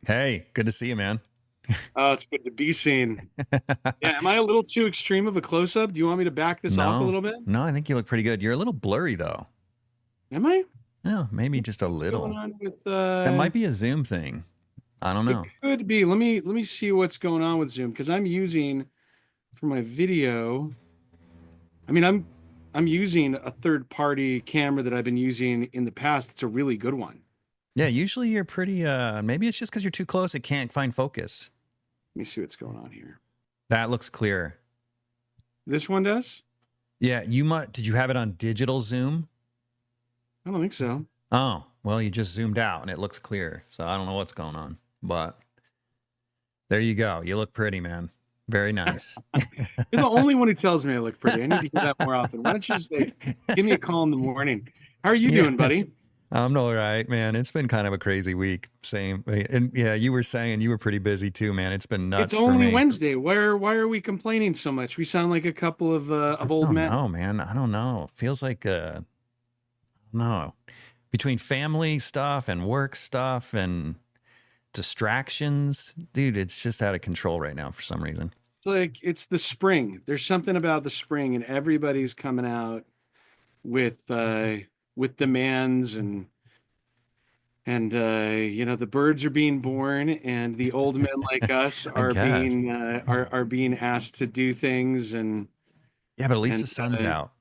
Hey, good to see you, man. Oh, it's good to be seen. Yeah, am I a little too extreme of a close-up? Do you want me to back this off a No, little bit? no, I think you look pretty good. You're a little blurry though. Am I? Yeah, maybe just a What's going little. on with That might be a Zoom thing. I don't it know. could be. Let me see what's going on with Zoom because I'm using for my video. I mean, I'm using a third-party camera that I've been using in the past. It's a really good one. Yeah, usually you're pretty maybe it's just because you're too close, it can't find focus. Let me see what's going on here. That looks clear. This one does? Yeah, did you have it on digital Zoom? I don't think so. Oh, well, you just zoomed out and it looks clear. So I don't know what's going on. But there you go. You look pretty, man. Very nice. You're the only one who tells me I look pretty. I need to hear that more often. Why don't you just give me a call in the morning? How are you doing, buddy? I'm all right, man. It's been kind of a crazy week. Same. And yeah, you were saying you were pretty busy too, man. It's been nuts It's for only me. Wednesday. Why are we complaining so much? We sound like a couple of old men. No, man. I don't know. Feels like no. Between family stuff and work stuff and distractions, dude, it's just out of control right now for some reason. It's like it's the spring. There's something about the spring, and everybody's coming out with demands and the birds are being born, and the old men like us are guess. being asked to do things, and Yeah, but at least and the sun's out.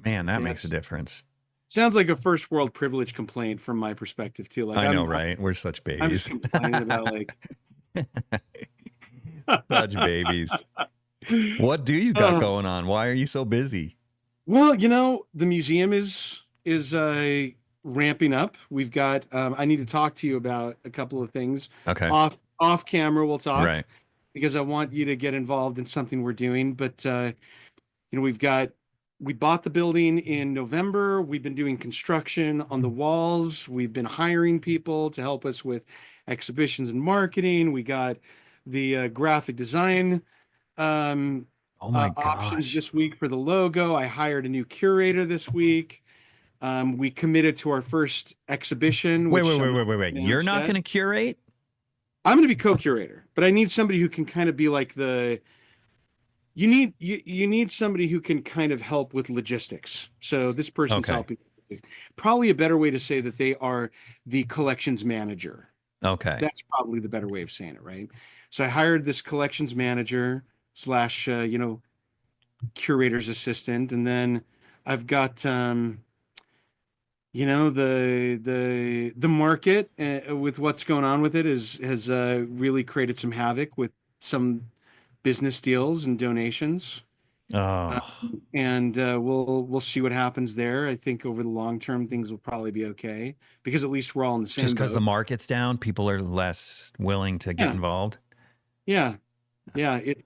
Man, that makes a difference. sounds like a first world privilege complaint from my perspective too. Like I know, right? We're such I'm just babies. complaining about like Such babies. What do you got going on? Why are you so busy? Well, the museum is ramping up. We've got I need to talk to you about a couple of things. Okay. Off camera we'll talk. Right. Because I want you to get involved in something we're doing, but we bought the building in November. We've been doing construction on the walls. We've been hiring people to help us with exhibitions and marketing. We got the graphic design Oh my options gosh. this week for the logo. I hired a new curator this week. We committed to our first exhibition. Wait. which You're not going to curate? I'm going to be co-curator, but I need somebody who can kind of be like you need somebody who can kind of help with logistics. So this person's helping. Probably a better way to say that they are the collections manager. Okay. That's probably the better way of saying it, right? So I hired this collections manager slash curator's assistant, and then I've got the market with what's going on with it has really created some havoc with some business deals and donations. Oh. And we'll see what happens there. I think over the long term things will probably be okay because at least we're all in the same Just because boat. the market's down, people are less willing to get involved. Yeah. It's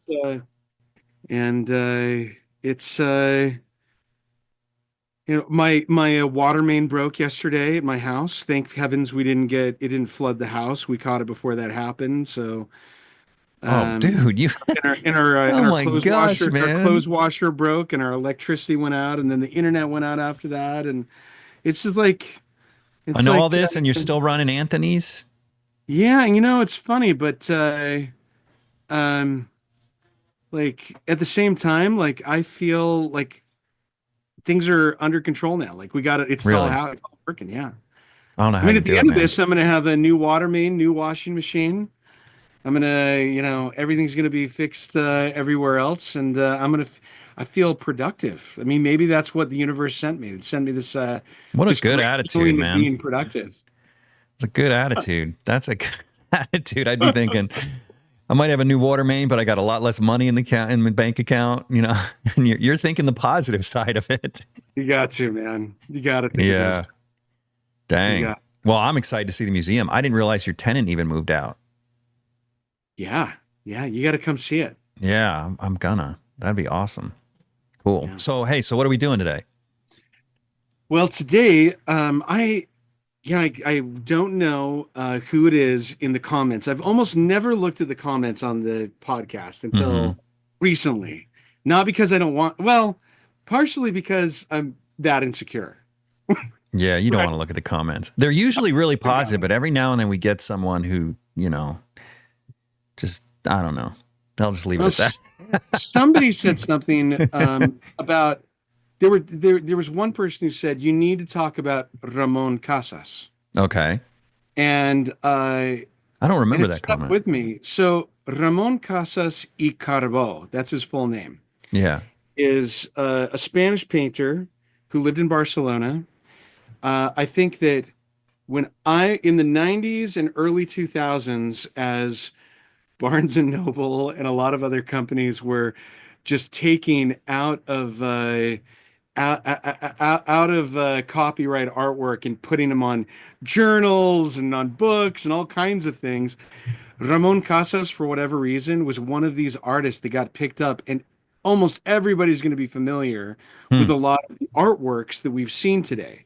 my water main broke yesterday at my house. Thank heavens it didn't flood the house. We caught it before that happened. So dude, you our my clothes gosh, washer, man. our clothes washer broke, and our electricity went out, and then the internet went out after that, and it's just like I know all this, and you're still running Anthony's. Yeah, it's funny, but like at the same time, like I feel like things are under control now. Like we got it. It's Really? all working. Yeah. I don't know how I mean, you at do the it, end of man. this, I'm going to have a new water main, new washing machine. I'm going to, everything's going to be fixed everywhere else. And I feel productive. I mean, maybe that's what the universe sent me. It sent me this. What this a good great attitude, feeling of man. being productive. It's a good attitude. That's a good attitude. I'd be thinking, I might have a new water main, but I got a lot less money in my bank account, and you're thinking the positive side of it. You got to, man. You got to think Yeah. of this. Dang. Well, I'm excited to see the museum. I didn't realize your tenant even moved out. Yeah. You got to come see it. Yeah, I'm gonna. That'd be awesome. Cool. Yeah. So, hey, what are we doing today? Well, today, I Yeah, I don't know who it is in the comments. I've almost never looked at the comments on the podcast Hmm. until recently. Not because I don't want, well, partially because I'm that insecure. Yeah, you don't Right. want to look at the comments. They're usually really positive, but every now and then we get someone who, just, I don't know. I'll just leave it Well, at that. somebody said something about there was one person who said you need to talk about Ramon Casas. Okay. And I don't and remember it that stuck comment. with me. So Ramon Casas y Carbó, that's his full name, Yeah. is a Spanish painter who lived in Barcelona. I think that in the 90s and early 2000s, as Barnes and Noble and a lot of other companies were just taking out of copyright artwork and putting them on journals and on books and all kinds of things. Ramon Casas, for whatever reason, was one of these artists that got picked up, and almost everybody's going to be familiar with Hmm. a lot of the artworks that we've seen today.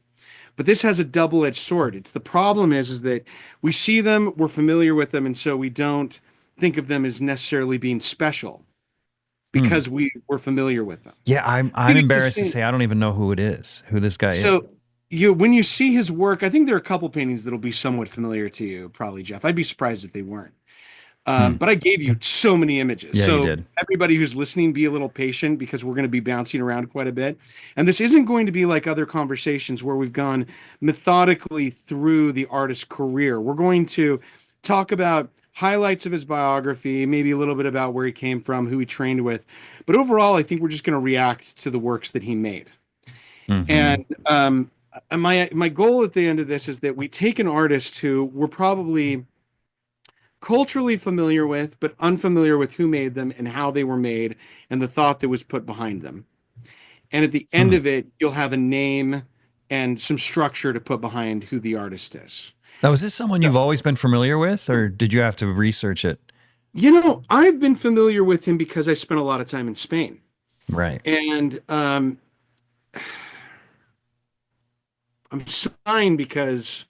But this has a double-edged sword. It's the problem is that we see them, we're familiar with them, and so we don't think of them as necessarily being special Hmm. because we're familiar with them. Yeah, I I'm think it's the embarrassed to same. say I don't even know who it is, who this guy is. So when you see his work, I think there are a couple paintings that'll be somewhat familiar to you, probably, Jeff. I'd be surprised if they weren't. Hmm. But I gave you so many images. Yeah, you So did. everybody who's listening, be a little patient because we're going to be bouncing around quite a bit. And this isn't going to be like other conversations where we've gone methodically through the artist's career. We're going to talk about highlights of his biography, maybe a little bit about where he came from, who he trained with. But overall, I think we're just going to react to the works that he made. Hmm. And my goal at the end of this is that we take an artist who we're probably culturally familiar with, but unfamiliar with who made them and how they were made and the thought that was put behind them. And at the end Hmm. of it, you'll have a name and some structure to put behind who the artist is. Now, is this someone So, you've always been familiar with, or did you have to research it? I've been familiar with him because I spent a lot of time in Spain. Right. And I'm signed because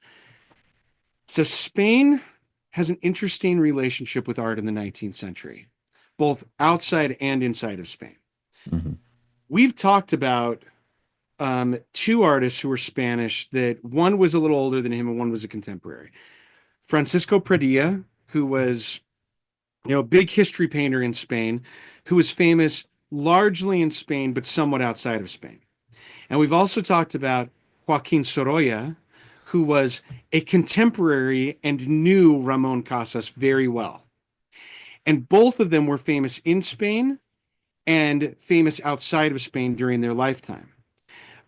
so Spain has an interesting relationship with art in the 19th century, both outside and inside of Spain. Hmm. We've talked about two artists who were Spanish that one was a little older than him and one was a contemporary. Francisco Pradilla, who was, a big history painter in Spain, who was famous largely in Spain, but somewhat outside of Spain. And we've also talked about Joaquin Sorolla, who was a contemporary and knew Ramon Casas very well. And both of them were famous in Spain and famous outside of Spain during their lifetime.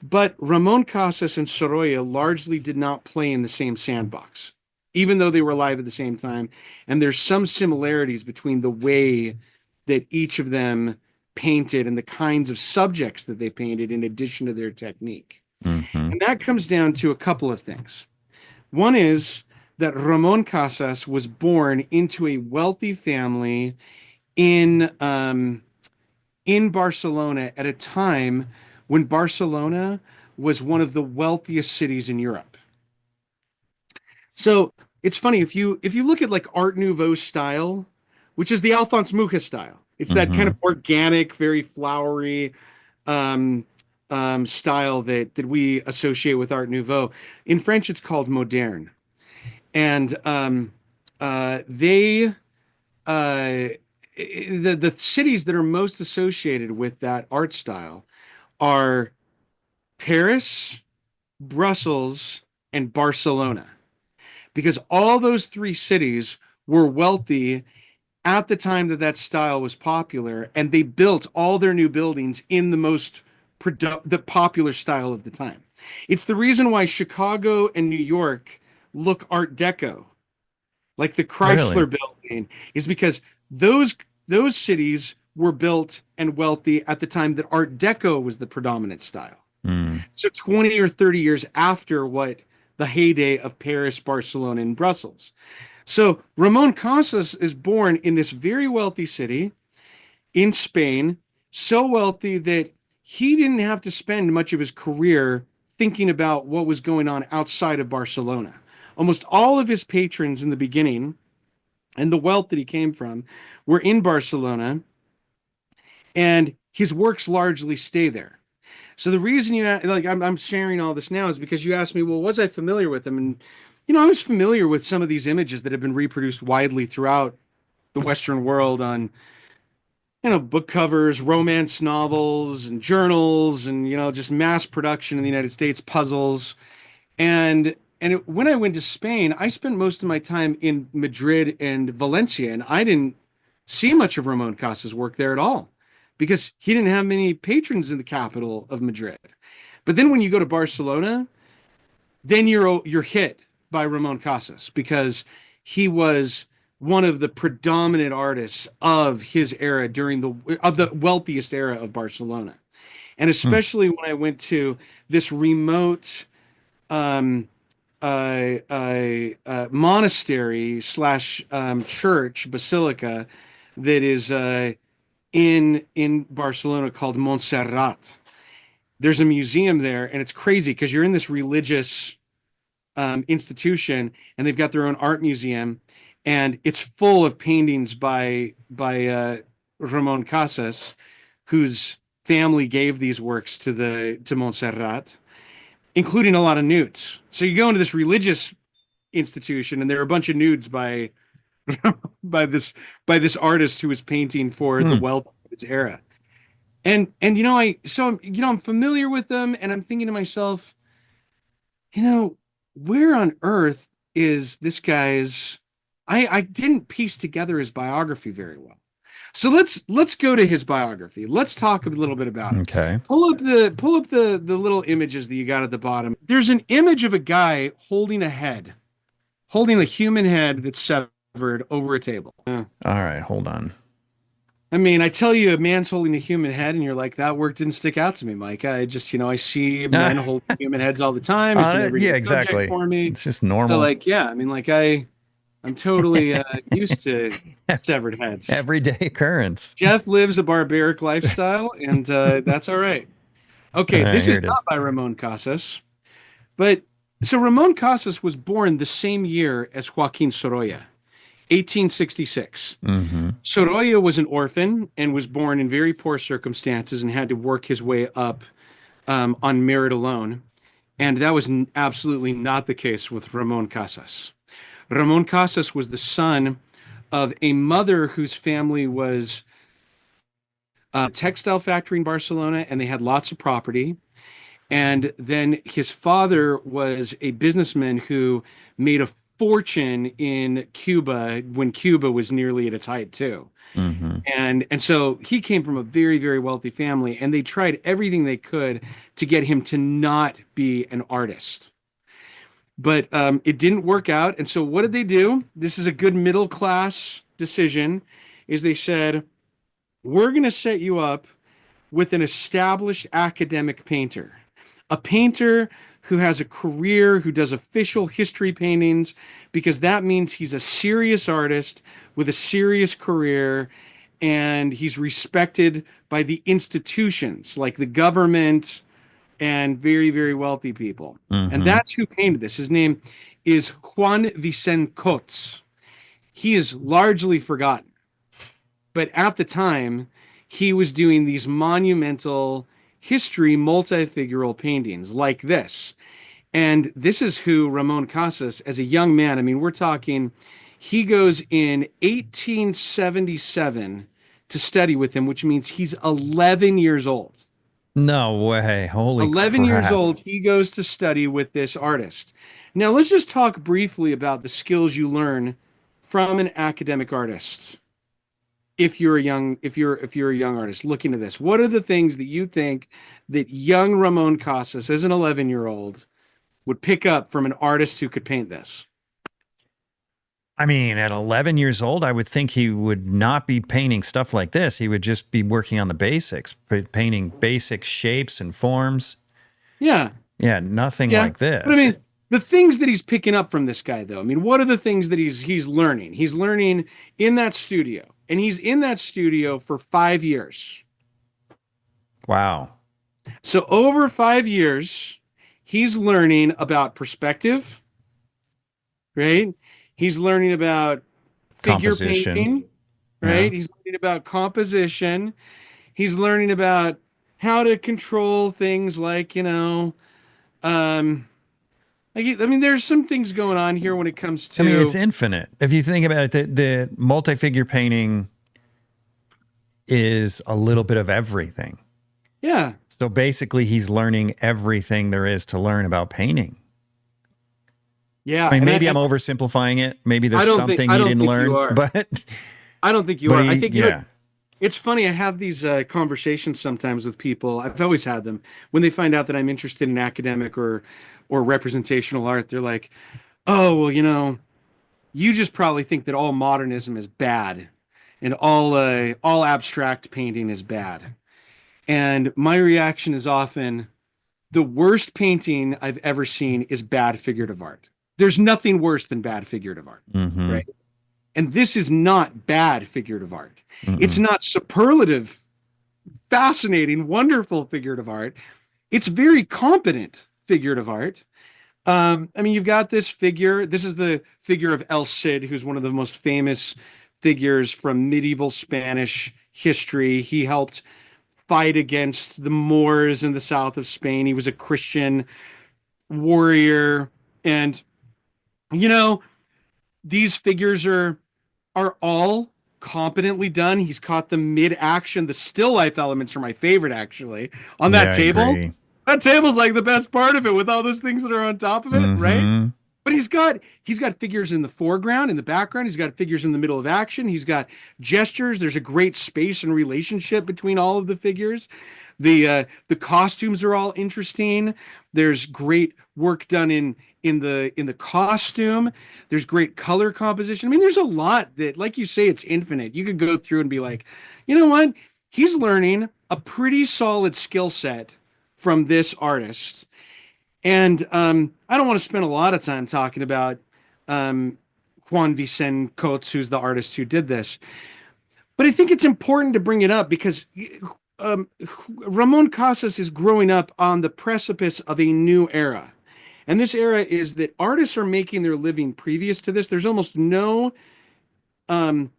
But Ramon Casas and Sorolla largely did not play in the same sandbox, even though they were alive at the same time. And there's some similarities between the way that each of them painted and the kinds of subjects that they painted in addition to their technique. Hmm. And that comes down to a couple of things. One is that Ramon Casas was born into a wealthy family in in Barcelona at a time when Barcelona was one of the wealthiest cities in Europe. So it's funny if you look at like Art Nouveau style, which is the Alphonse Mucha style. It's that kind Hmm. of organic, very flowery um, style that we associate with Art Nouveau. In French, it's called moderne, and they the cities that are most associated with that art style are Paris, Brussels, and Barcelona, because all those three cities were wealthy at the time that that style was popular, and they built all their new buildings in the popular style of the time. It's the reason why Chicago and New York look Art Deco, like the Really? Chrysler Building, is because those those cities were built and wealthy at the time that Art Deco was the predominant style. Mm. So 20 or 30 years after what the heyday of Paris, Barcelona, and Brussels. So Ramon Casas is born in this very wealthy city in Spain, so wealthy that he didn't have to spend much of his career thinking about what was going on outside of Barcelona. Almost all of his patrons in the beginning and the wealth that he came from were in Barcelona, and his works largely stay there. So the reason I'm sharing all this now is because you asked me, well, was I familiar with him? And I was familiar with some of these images that have been reproduced widely throughout the Western world on book covers, romance novels, and journals, and just mass production in the United States, puzzles. When I went to Spain, I spent most of my time in Madrid and Valencia, and I didn't see much of Ramon Casas' work there at all because he didn't have many patrons in the capital of Madrid. But then when you go to Barcelona, then you're hit by Ramon Casas because he was one of the predominant artists of his era of the wealthiest era of Barcelona. And especially when I went to this remote monastery slash church basilica that is in Barcelona called Montserrat. There's a museum there, and it's crazy because you're in this religious institution, and they've got their own art museum, and it's full of paintings by Ramon Casas, whose family gave these works to Montserrat, including a lot of nudes. So you go into this religious institution, and there are a bunch of nudes by this artist who was painting for the wealth of its era. And I'm familiar with them, and I'm thinking to myself, where on earth is this guy's? I didn't piece together his biography very well. So let's go to his biography. Let's talk a little bit about it. Okay. Pull up the little images that you got at the bottom. There's an image of a guy holding a human head that's severed over a table. All right, hold on. I mean, I tell you, a man's holding a human head, and you're like, that work didn't stick out to me, Mike. I just, I see men holding human heads all the time. It's yeah, exactly. For me. It's just normal. So I'm totally used to severed heads. Everyday occurrence. Jeff lives a barbaric lifestyle, and that's all right. Okay, this is not by Ramon Casas, but so Ramon Casas was born the same year as Joaquin Sorolla. 1866. Sorolla was an orphan and was born in very poor circumstances and had to work his way up on merit alone. And that was absolutely not the case with Ramon Casas. Ramon Casas was the son of a mother whose family was a textile factory in Barcelona, and they had lots of property. And then his father was a businessman who made a fortune in Cuba when Cuba was nearly at its height too. And so he came from a very, very wealthy family, and they tried everything they could to get him to not be an artist. But it didn't work out. And so what did they do? This is a good middle class decision, is they said, we're going to set you up with an established academic painter, a painter who has a career, who does official history paintings, because that means he's a serious artist with a serious career, and he's respected by the institutions like the government and very, very wealthy people. And that's who painted this. His name is Juan Vicente Cots. He is largely forgotten, but at the time, he was doing these monumental history multifigural paintings like this. And this is who Ramon Casas, as a young man, I mean, we're talking, he goes in 1877 to study with him, which means he's 11 years old. No way. Holy 11 crap. years old, he goes to study with this artist. Now, let's just talk briefly about the skills you learn from an academic artist. If you're a young artist looking at this, what are the things that you think that young Ramon Casas, as an 11-year-old, would pick up from an artist who could paint this? I mean, at 11 years old, I would think he would not be painting stuff like this. He would just be working on the basics, painting basic shapes and forms. Yeah. Yeah, nothing like this. But I mean, the things that he's picking up from this guy, though, I mean, what are the things that he's learning? He's learning in that studio, and he's in that studio for 5 years. Wow. So over 5 years, he's learning about perspective, right? He's learning about figure Composition. painting, Yeah. right? He's learning about composition. He's learning about how to control things like, um, I mean, there's some things going on here when it comes I mean, it's to, infinite. If you think about it, the multi-figure painting is a little bit of everything. yeah, So basically, he's learning everything there is to learn about painting. yeah. I mean, And maybe I'm oversimplifying it. Maybe there's something I he don't didn't think you learn, are. but I don't think you but are. I he, think, yeah, it's funny. I have these conversations sometimes with people. I've always had them when they find out that I'm interested in academic or representational art. They're like, "Oh, well, you just probably think that all modernism is bad, and all abstract painting is bad." And my reaction is often, the worst painting I've ever seen is bad figurative art. There's nothing worse than bad figurative art, mm-hmm, right? And this is not bad figurative art. It's mm-mm. not superlative, fascinating, wonderful figurative art. It's very competent figurative art. I mean, you've got this figure. This is the figure of El Cid, who's one of the most famous figures from medieval Spanish history. He helped fight against the Moors in the south of Spain. He was a Christian warrior. And, you know, these figures are all competently done. He's caught the mid-action. The still life elements are my favorite, actually. On Yeah, that I table, agree. that table's like the best part of it with all those things that are on top of it, right? Mm-hmm. But he's got figures in the foreground, in the background. He's got figures in the middle of action. He's got gestures. There's a great space and relationship between all of the figures. The costumes are all interesting. There's great work done in the costume. There's great color composition. I mean, there's a lot that, like you say, it's infinite. You could go through and be like, you know what? He's learning a pretty solid skill set from this artist. And I don't want to spend a lot of time talking about um, Juan Vicente Coates, who's the artist who did this. But I think it's important to bring it up because um, Ramon Casas is growing up on the precipice of a new era. And this era is that artists are making their living previous to this. There's almost no um,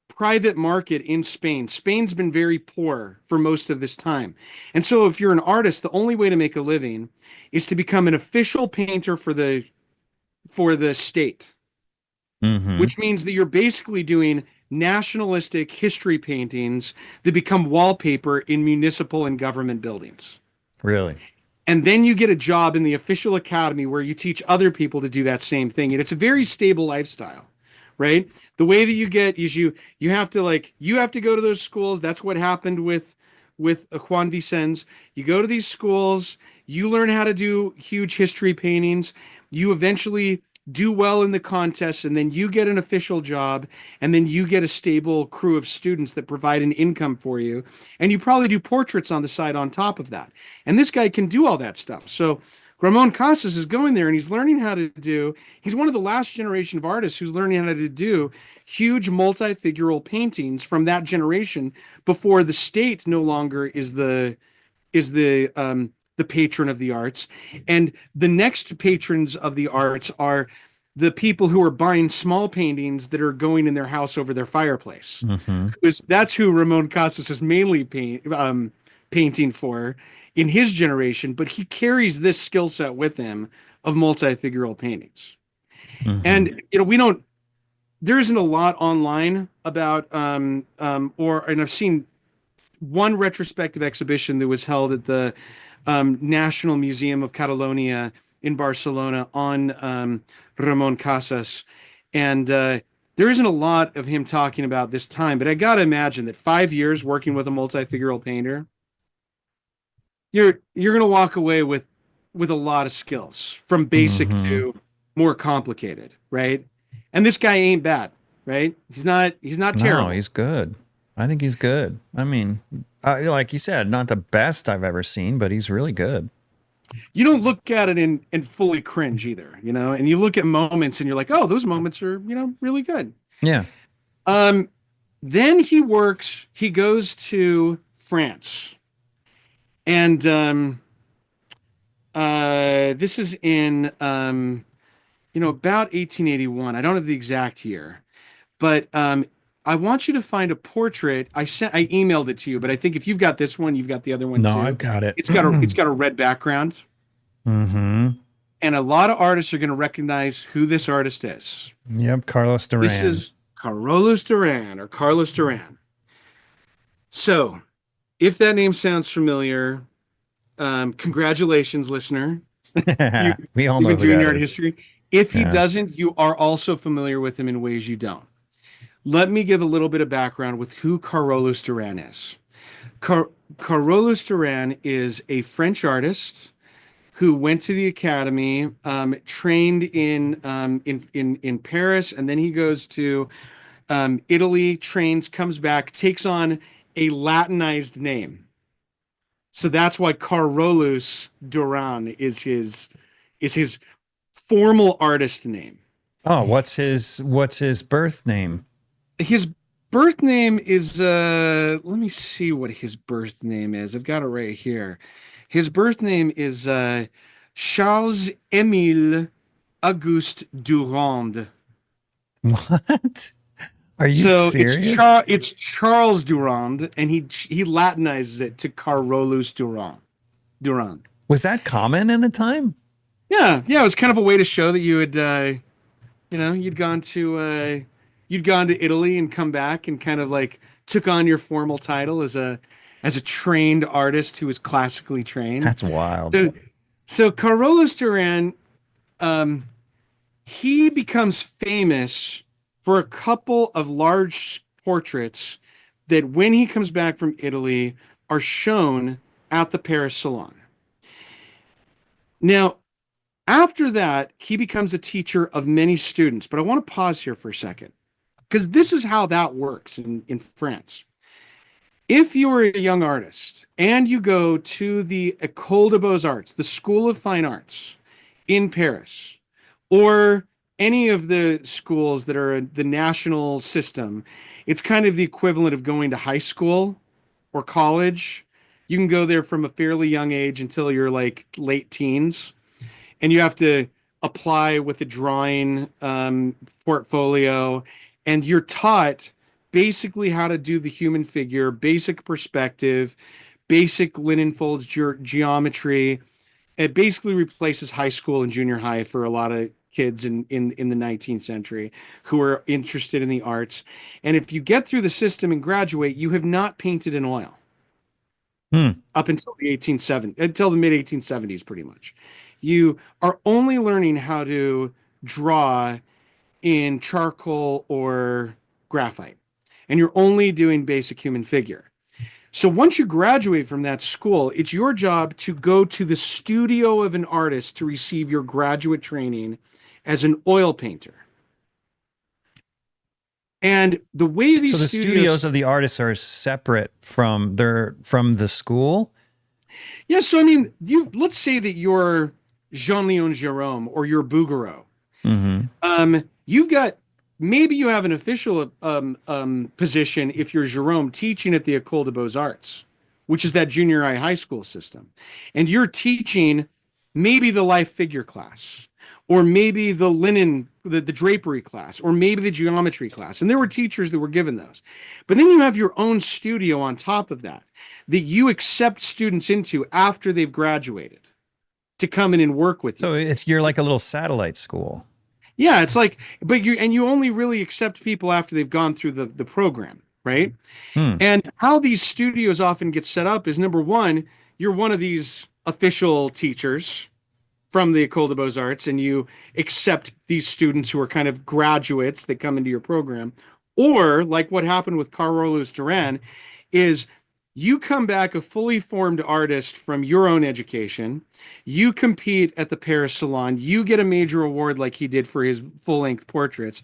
private market in Spain. Spain's been very poor for most of this time. And so if you're an artist, the only way to make a living is to become an official painter for the state, Mm-hmm. which means that you're basically doing nationalistic history paintings that become wallpaper in municipal and government buildings. Really. And then you get a job in the official academy where you teach other people to do that same thing. And it's a very stable lifestyle, right? The way that you get is you have to go to those schools. That's what happened with Juan Vicens. You go to these schools, you learn how to do huge history paintings. You eventually do well in the contests, and then you get an official job, and then you get a stable crew of students that provide an income for you. And you probably do portraits on the side on top of that. And this guy can do all that stuff. So Ramon Casas is going there and he's one of the last generation of artists who's learning how to do huge multi-figural paintings from that generation before the state no longer is the patron of the arts. And the next patrons of the arts are the people who are buying small paintings that are going in their house over their fireplace. Mm-hmm. That's who Ramon Casas is mainly painting for in his generation, but he carries this skill set with him of multi-figural paintings. Mm-hmm. And there isn't a lot online about and I've seen one retrospective exhibition that was held at the National Museum of Catalonia in Barcelona on Ramon Casas. And there isn't a lot of him talking about this time, but I got to imagine that 5 years working with a multi-figural painter, you're going to walk away with a lot of skills from basic Mm-hmm. to more complicated, right? And this guy ain't bad, right? He's not No, terrible. he's good. I think he's good. I mean, like you said, not the best I've ever seen, but he's really good. You don't look at it and fully cringe either, and you look at moments and you're like, oh, those moments are, really good. Yeah. Um, then he goes to France, and This is in about 1881. I don't have the exact year, but I want you to find a portrait. I emailed it to you, but I think if you've got this one, you've got the other one No, too. I've got it. It's got a red background, Mm-hmm. and a lot of artists are going to recognize who this artist is. Yep, Carlos This Duran. is Carolus Duran or Carlos Duran. So, if that name sounds familiar, congratulations, listener. You, We all you've know been who doing that your art is. history. If he Yeah. doesn't, you are also familiar with him in ways you don't. Let me give a little bit of background with who Carolus Duran is. Car- Carolus Duran is a French artist who went to the academy, trained in Paris, and then he goes to Italy, trains, comes back, takes on a Latinized name. So that's why Carolus Duran is his formal artist name. Oh, what's his birth name? His birth name is let me see what his birth name is. I've got it right here. His birth name is Charles Émile Auguste Durand. What? Are you So serious? It's Charles Durand, and he Latinizes it to Carolus Duran. Was that common in the time? Yeah, yeah, it was kind of a way to show that you had you'd gone to Italy and come back and kind of like took on your formal title as a trained artist who was classically trained. That's wild. So Carolus Duran, um, he becomes famous for a couple of large portraits that, when he comes back from Italy, are shown at the Paris Salon. Now, after that, he becomes a teacher of many students. But I want to pause here for a second because this is how that works in France. If you're a young artist and you go to the École des Beaux-Arts, the School of Fine Arts in Paris, or any of the schools that are the national system, it's kind of the equivalent of going to high school or college. You can go there from a fairly young age until you're like late teens, and you have to apply with a drawing portfolio, and you're taught basically how to do the human figure, basic perspective, basic linen folds geometry. It basically replaces high school and junior high for a lot of kids in the 19th century who are interested in the arts. And if you get through the system and graduate, you have not painted in oil Hmm. up until the 1870s, until the mid 1870s, pretty much. You are only learning how to draw in charcoal or graphite, and you're only doing basic human figure. So once you graduate from that school, it's your job to go to the studio of an artist to receive your graduate training as an oil painter. And the way So these the studios studios, of the artists are separate from the school? yeah, so I mean, let's say that you're Jean-Léon Gérôme or you're Bouguereau. Mm-hmm. You've got, maybe you have an official position if you're Jerome teaching at the École des Beaux-Arts, which is that junior high school system. And you're teaching maybe the life figure class, or maybe the linen, the drapery class, or maybe the geometry class. And there were teachers that were given those. But then you have your own studio on top of that that you accept students into after they've graduated to come in and work with So you. you're like a little satellite school. Yeah, it's like, but you only really accept people after they've gone through the program, right? Hmm. And how these studios often get set up is, number one, you're one of these official teachers from the École des Beaux-Arts, and you accept these students who are kind of graduates that come into your program. Or, like what happened with Carolus Duran, is you come back a fully formed artist from your own education. You compete at the Paris Salon. You get a major award like he did for his full-length portraits.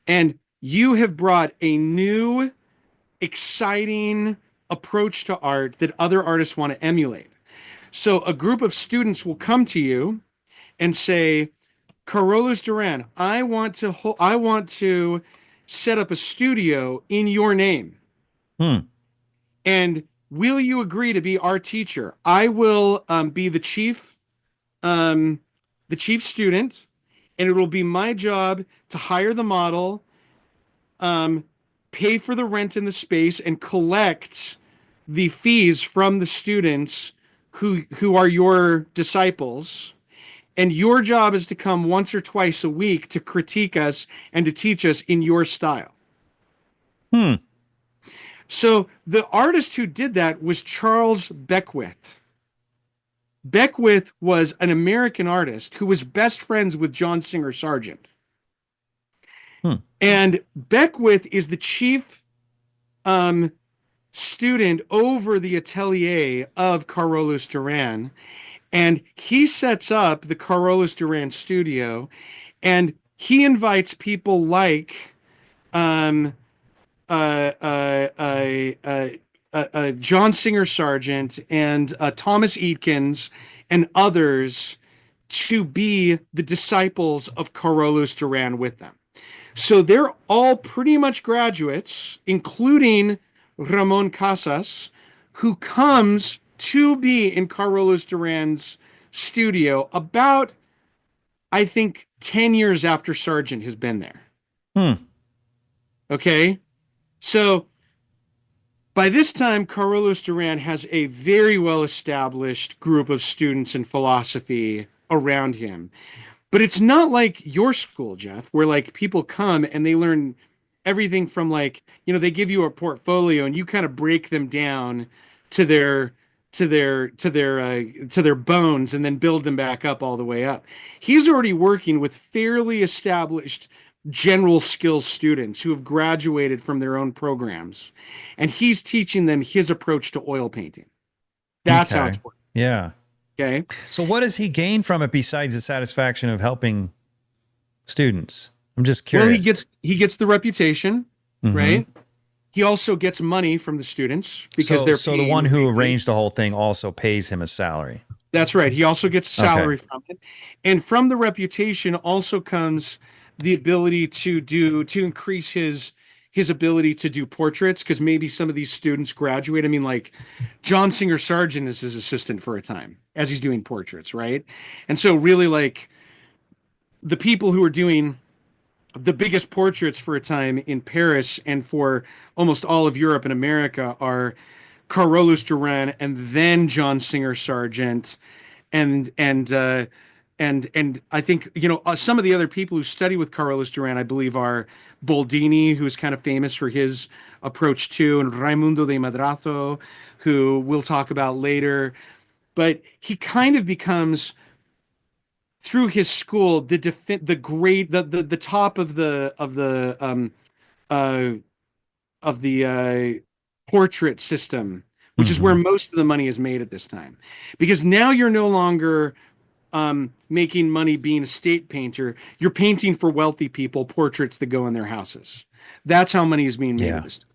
And you have brought a new, exciting approach to art that other artists want to emulate. So a group of students will come to you and say, Carolus Duran, I want to set up a studio in your name. Hmm. And will you agree to be our teacher? I will be the chief the chief student, and it will be my job to hire the model, um, pay for the rent in the space, and collect the fees from the students who are your disciples. And your job is to come once or twice a week to critique us and to teach us in your style. Hmm. So the artist who did that was Charles Beckwith. Beckwith was an American artist who was best friends with John Singer Sargent. Hmm. And Beckwith is the chief student over the atelier of Carolus Duran. And he sets up the Carolus Duran studio, and he invites people like um, uh, uh, uh, John Singer Sargent and Thomas Eakins and others to be the disciples of Carolus Duran with them. So they're all pretty much graduates, including Ramon Casas, who comes to be in Carolus Duran's studio about, I think, 10 years after Sargent has been there. Hmm. Okay. So by this time, Carolus Duran has a very well established group of students in philosophy around him. But it's not like your school, Jeff, where like people come and they learn everything from like, they give you a portfolio and you kind of break them down to their bones and then build them back up all the way up. He's already working with fairly established general skills students who have graduated from their own programs, and he's teaching them his approach to oil painting. That's how it's working. Yeah. Okay. So what does he gain from it besides the satisfaction of helping students? I'm just curious. Well, he gets the reputation, right? He also gets money from the students because they're so the one who arranged the whole thing also pays him a salary. That's right. He also gets a salary from it. And from the reputation also comes the ability to increase his ability to do portraits, because maybe some of these students graduate. I mean, like John Singer Sargent is his assistant for a time as he's doing portraits, right? And so really like the people who are doing the biggest portraits for a time in Paris and for almost all of Europe and America are Carolus Duran and then John Singer Sargent and I think some of the other people who study with Carolus Duran, I believe, are Boldini, who's kind of famous for his approach too, and Raimundo de Madrazo, who we'll talk about later. But he kind of becomes, through his school, the top of the portrait system, which is where most of the money is made at this time, because now you're no longer making money being a state painter. You're painting for wealthy people portraits that go in their houses. That's how money is being made at this time.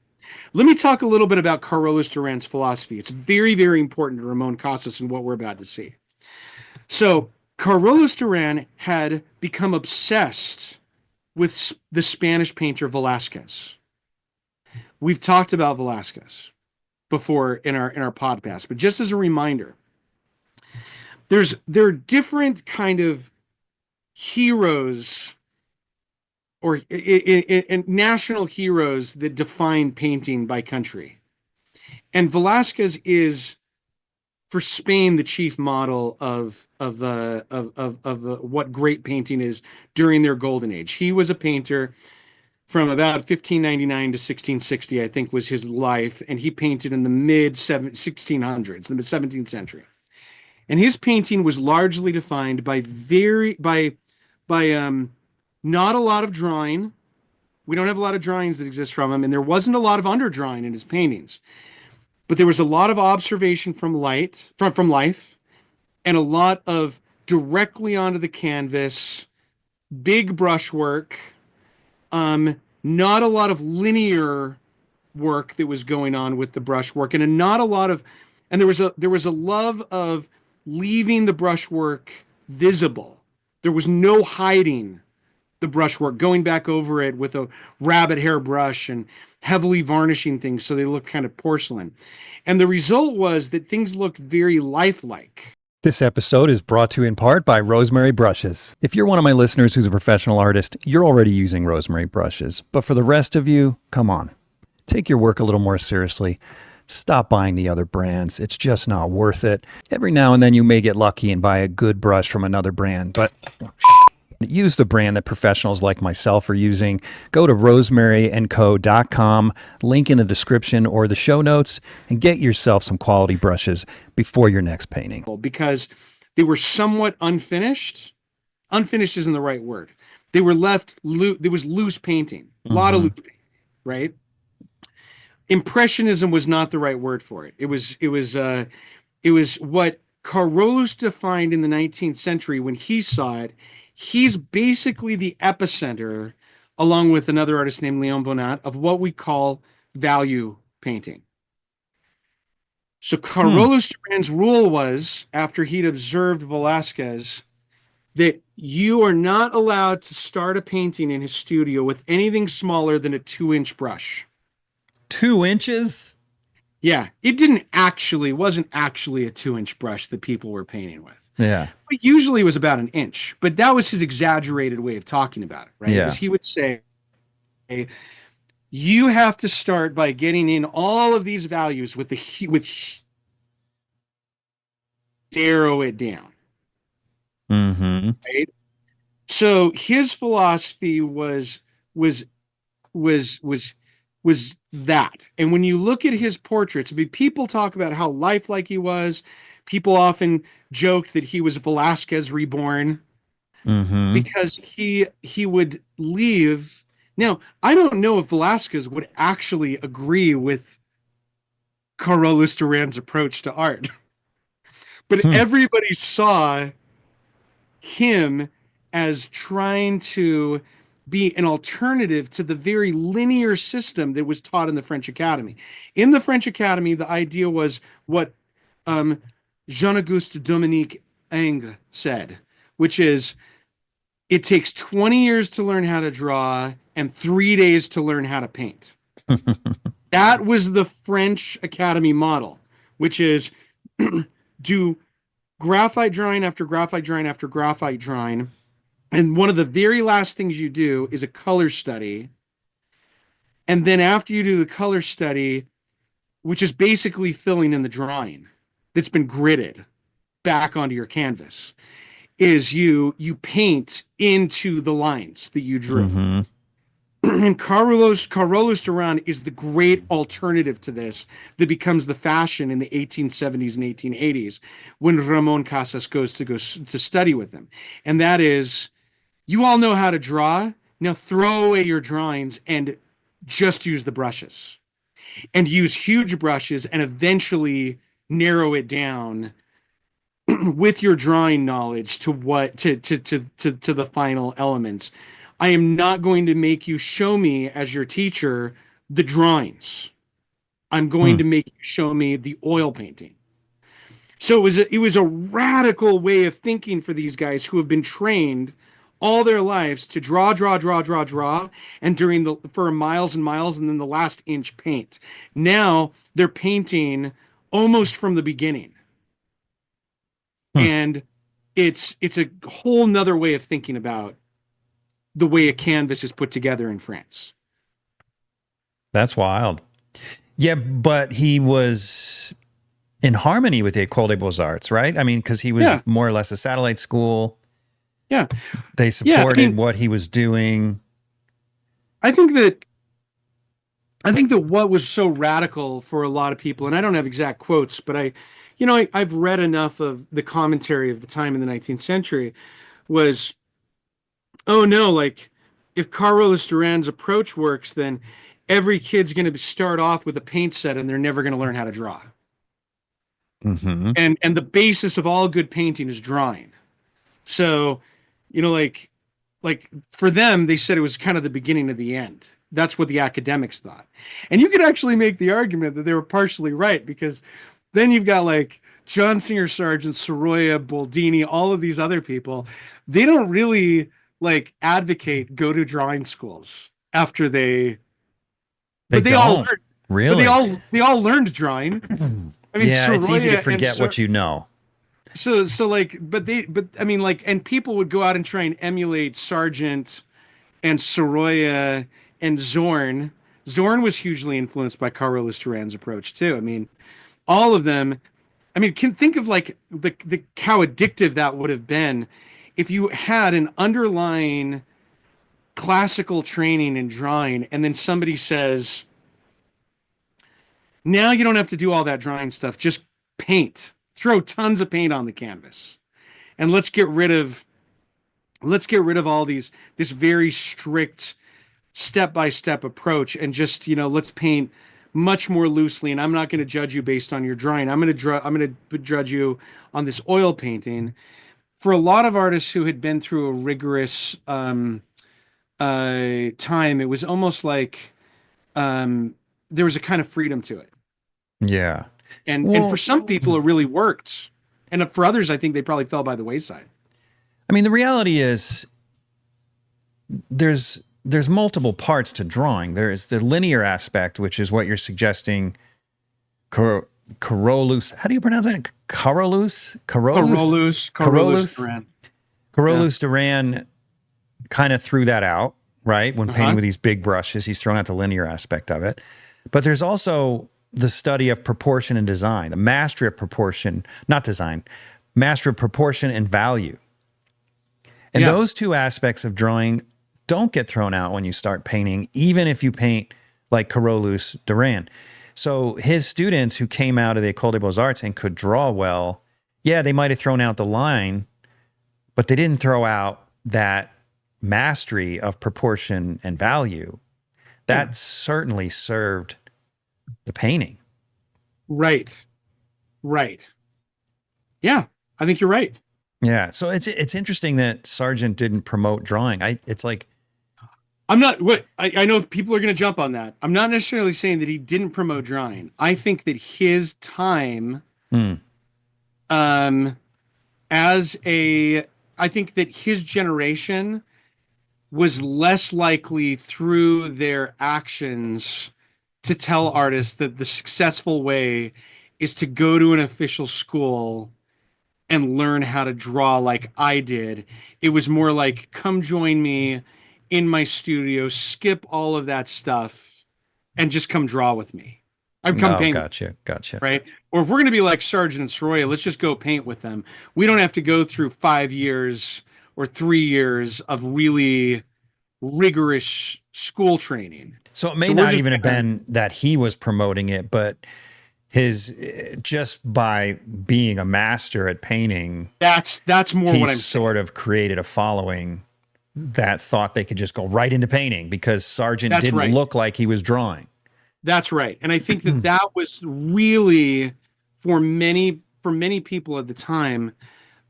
Let me talk a little bit about Carolus Duran's philosophy. It's very, very important to Ramon Casas and what we're about to see. So Carolus Duran had become obsessed with the Spanish painter Velázquez. We've talked about Velázquez before in our podcast, but just as a reminder, there are different kind of heroes or national heroes that define painting by country, and Velázquez is, for Spain, the chief model of what great painting is during their golden age. He was a painter from about 1599 to 1660, I think, was his life, and he painted in the mid 1600s, the mid 17th century. And his painting was largely defined by not a lot of drawing. We don't have a lot of drawings that exist from him, and there wasn't a lot of underdrawing in his paintings. But there was a lot of observation from life, and a lot of directly onto the canvas, big brushwork, not a lot of linear work that was going on with the brushwork, and there was a love of leaving the brushwork visible. There was no hiding the brushwork, going back over it with a rabbit hair brush and heavily varnishing things so they look kind of porcelain. And the result was that things looked very lifelike. This episode is brought to you in part by Rosemary Brushes. If you're one of my listeners who's a professional artist, you're already using Rosemary Brushes. But for the rest of you, come on. Take your work a little more seriously. Stop buying the other brands. It's just not worth it. Every now and then you may get lucky and buy a good brush from another brand, but use the brand that professionals like myself are using. Go to rosemaryandco.com, link in the description or the show notes, and get yourself some quality brushes before your next painting. Because they were somewhat unfinished. Unfinished isn't the right word. They were left loose. There was loose painting, a lot of loose painting, right? Impressionism was not the right word for it. It was what Carolus defined in the 19th century when he saw it. He's basically the epicenter, along with another artist named Leon Bonnat, of what we call value painting. So Carolus Duran's rule was, after he'd observed Velázquez, that you are not allowed to start a painting in his studio with anything smaller than a 2-inch brush. 2 inches? Yeah, it wasn't actually a 2-inch brush that people were painting with. Yeah. It usually was about an inch, but that was his exaggerated way of talking about it, right? Yeah. Because he would say, you have to start by getting in all of these values with narrow it down. Mm-hmm. Right? So his philosophy was that. And when you look at his portraits, people talk about how lifelike he was. People often joked that he was Velázquez reborn because he would leave. Now, I don't know if Velázquez would actually agree with Carolus Duran's approach to art, but everybody saw him as trying to be an alternative to the very linear system that was taught in the French Academy. In the French Academy, the idea was what Jean-Auguste Dominique Ingres said, which is, it takes 20 years to learn how to draw and 3 days to learn how to paint. That was the French Academy model, which is do graphite drawing after graphite drawing after graphite drawing. And one of the very last things you do is a color study. And then after you do the color study, which is basically filling in the drawing that's been gridded back onto your canvas, is you paint into the lines that you drew. And Carolus Duran is the great alternative to this that becomes the fashion in the 1870s and 1880s when Ramon Casas goes to study with him. And that is, you all know how to draw. Now throw away your drawings and just use the brushes. And use huge brushes and eventually narrow it down with your drawing knowledge to the final elements. I am not going to make you show me as your teacher the drawings. I'm going to make you show me the oil painting. So it was a radical way of thinking for these guys who have been trained all their lives to draw, and for miles and miles, and then the last inch paint. Now they're painting almost from the beginning. And it's a whole nother way of thinking about the way a canvas is put together in France. That's wild. Yeah, but he was in harmony with the École des Beaux-Arts, right? I mean, because he was more or less a satellite school. Yeah. They supported what he was doing. I think that what was so radical for a lot of people, and I don't have exact quotes, but I've read enough of the commentary of the time in the 19th century, was, oh no, like if Carolus Duran's approach works, then every kid's going to start off with a paint set and they're never going to learn how to draw. And the basis of all good painting is drawing. So, like for them, they said it was kind of the beginning of the end. That's what the academics thought. And you could actually make the argument that they were partially right, because then you've got like John Singer Sargent, Sorolla, Boldini, all of these other people. They don't really like advocate go to drawing schools after they all learned, really, but they all learned drawing. I mean, yeah, Sorolla, it's easy to forget what you know. so like, but I mean, like, and people would go out and try and emulate Sargent and Soroya and Zorn. Zorn was hugely influenced by Carolus Duran's approach too. I mean, all of them. I mean, can think of like the how addictive that would have been if you had an underlying classical training in drawing, and then somebody says, "Now you don't have to do all that drawing stuff. Just paint. Throw tons of paint on the canvas, and let's get rid of all this very strict step-by-step approach, and just, let's paint much more loosely, and I'm not going to judge you based on your drawing. I'm going to judge you on this oil painting." For a lot of artists who had been through a rigorous time, it was almost like there was a kind of freedom to it. Yeah. And for some people it really worked, and for others I think they probably fell by the wayside. I mean, the reality is there's multiple parts to drawing. There is the linear aspect, which is what you're suggesting. Carolus, how do you pronounce that? Carolus Duran. Carolus Duran kind of threw that out, right? When painting with these big brushes, he's thrown out the linear aspect of it. But there's also the study of proportion and design, the mastery of proportion, not design, mastery of proportion and value. And those two aspects of drawing don't get thrown out when you start painting, even if you paint like Carolus Duran. So his students who came out of the École des Beaux-Arts and could draw well, yeah, they might have thrown out the line, but they didn't throw out that mastery of proportion and value. That certainly served the painting. Right. Yeah, I think you're right. Yeah. So it's interesting that Sargent didn't promote drawing. It's like, I'm not I know people are going to jump on that. I'm not necessarily saying that he didn't promote drawing. I think that his time I think that his generation was less likely through their actions to tell artists that the successful way is to go to an official school and learn how to draw like I did. It was more like, come join me in my studio, skip all of that stuff, and just come draw with me. I've come paint. Gotcha. Right? Or if we're going to be like Sargent and Soroya, let's just go paint with them. We don't have to go through 5 years or 3 years of really rigorous school training. So it may not even have been that he was promoting it, but just by being a master at painting, that's more what I'm saying. Sort of created a following that thought they could just go right into painting because Sargent didn't look like he was drawing. That's right. And I think that was really for many people at the time,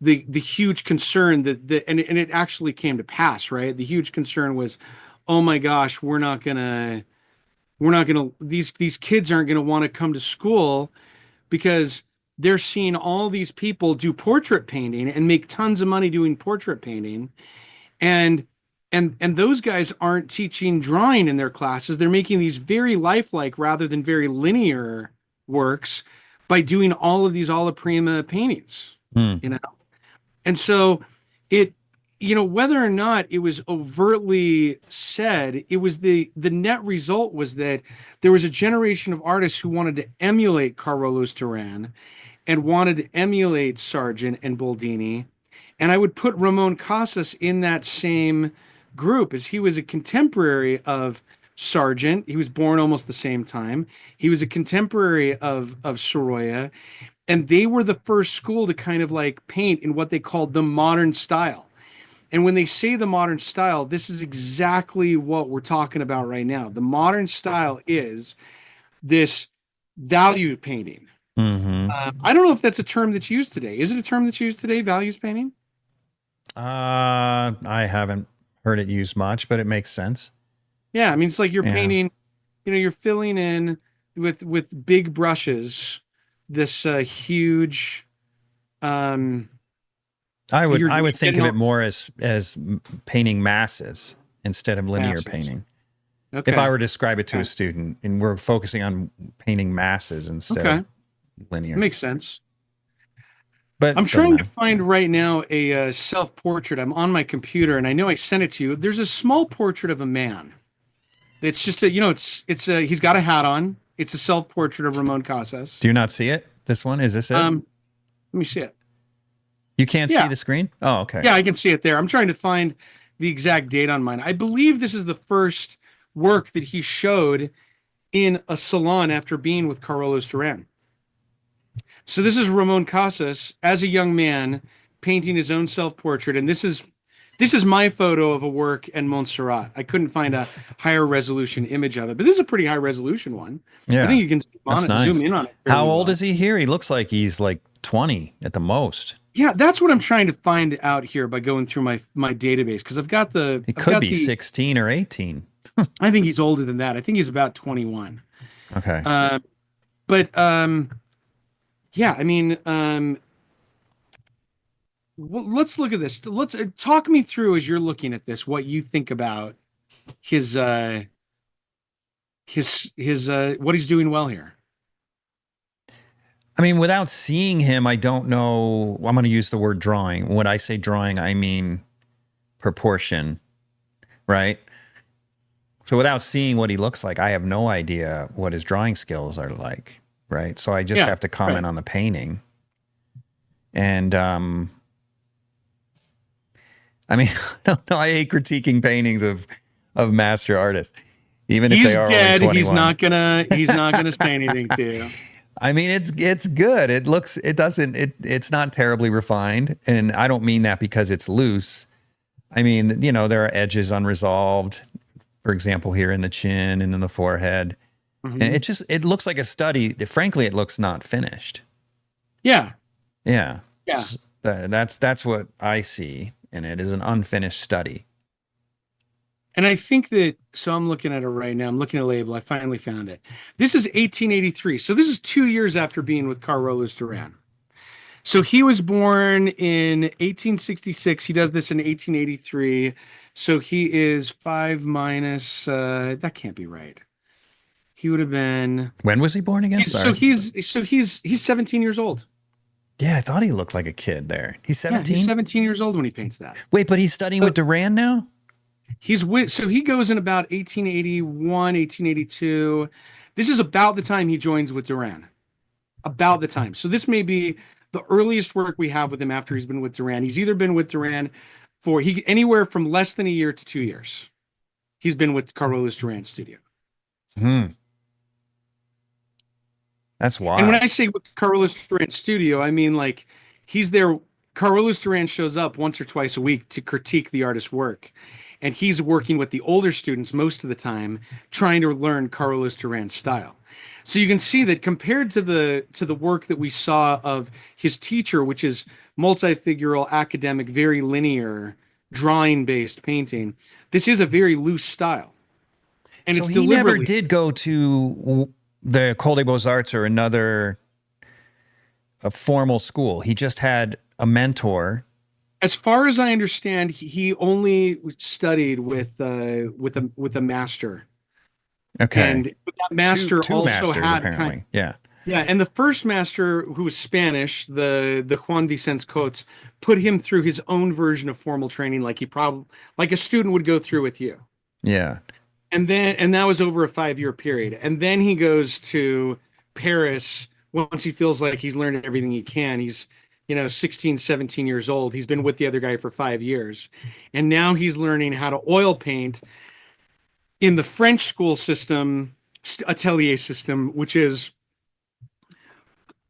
the huge concern and it actually came to pass, right? The huge concern was, oh my gosh, these kids aren't going to want to come to school because they're seeing all these people do portrait painting and make tons of money doing portrait painting. And those guys aren't teaching drawing in their classes. They're making these very lifelike rather than very linear works by doing all of these alla prima paintings, And so whether or not it was overtly said, it was the net result was that there was a generation of artists who wanted to emulate Carolus Duran and wanted to emulate Sargent and Boldini. And I would put Ramon Casas in that same group, as he was a contemporary of Sargent. He was born almost the same time. He was a contemporary of Soroya. And they were the first school to kind of like paint in what they called the modern style. And when they say the modern style, this is exactly what we're talking about right now. The modern style is this value painting. I don't know if that's a term that's used today. Is it a term that's used today, values painting? I haven't heard it used much, but it makes sense. Yeah, I mean, it's like you're painting, you're filling in with big brushes this huge. I would think of it more as painting masses instead of linear painting. Okay. If I were to describe it to a student, and we're focusing on painting masses instead of linear. Makes sense. But I'm doesn't trying to matter. find right now a self-portrait. I'm on my computer, and I know I sent it to you. There's a small portrait of a man. It's just a, it's a, he's got a hat on. It's a self-portrait of Ramon Casas. Do you not see it? This one? Is this it? Let me see it. You can't see Yeah. the screen? Oh, okay. Yeah, I can see it there. I'm trying to find the exact date on mine. I believe this is the first work that he showed in a salon after being with Carolus Duran. So this is Ramon Casas as a young man painting his own self-portrait, and this is my photo of a work in Montserrat. I couldn't find a higher resolution image of it, but this is a pretty high resolution one. Yeah. I think you can That's nice. zoom in on it. How old is he here? He looks like he's like 20 at the most. Yeah, that's what I'm trying to find out here by going through my database, because I've got the. He could be 16 or 18. I think he's older than that. I think he's about 21. Okay. Yeah, I mean, well, let's look at this. Let's talk me through, as you're looking at this, what you think about his what he's doing well here. I mean, without seeing him, I don't know. I'm going to use the word drawing. When I say drawing, I mean proportion, right? So without seeing what he looks like, I have no idea what his drawing skills are like, right? So I just have to comment on the painting. And I mean, I hate critiquing paintings of master artists, even if they are dead. only 21. He's not gonna say anything to you. I mean, it's good. It's not terribly refined. And I don't mean that because it's loose. I mean, there are edges unresolved, for example, here in the chin and in the forehead. Mm-hmm. And it looks like a study. Frankly, it looks not finished. Yeah. Yeah. Yeah. That's what I see. And it is an unfinished study. And I think that, so I'm looking at it right now. I'm looking at a label. I finally found it. This is 1883. So this is 2 years after being with Carolus Duran. So he was born in 1866. He does this in 1883. So he is 5 minus, that can't be right. He would have been. When was he born again? Sorry. So he's 17 years old. Yeah, I thought he looked like a kid there. He's 17? Yeah, he's 17 years old when he paints that. Wait, but he's studying with Duran now? So he goes in about 1881, 1882. This is about the time he joins with Duran. About the time. So this may be the earliest work we have with him after he's been with Duran. He's either been with Duran for anywhere from less than a year to 2 years. He's been with Carolus Duran's studio. That's wild. And when I say with Carolus Duran's studio, I mean like he's there. Carolus Duran shows up once or twice a week to critique the artist's work. And he's working with the older students most of the time, trying to learn Carolus Duran's style. So you can see that compared to the work that we saw of his teacher, which is multifigural, academic, very linear, drawing-based painting, this is a very loose style. And so it's he never did go to the École des Beaux-Arts or a formal school. He just had a mentor. As far as I understand, he only studied with a master. Okay. And that master two also masters, had apparently. Yeah. And the first master, who was Spanish, the Juan Vicens Coates, put him through his own version of formal training, like a student would go through with you. Yeah. And that was over a 5-year period. And then he goes to Paris once he feels like he's learned everything he can. He's 16, 17 years old. He's been with the other guy for 5 years. And now he's learning how to oil paint in the French school system, atelier system, which is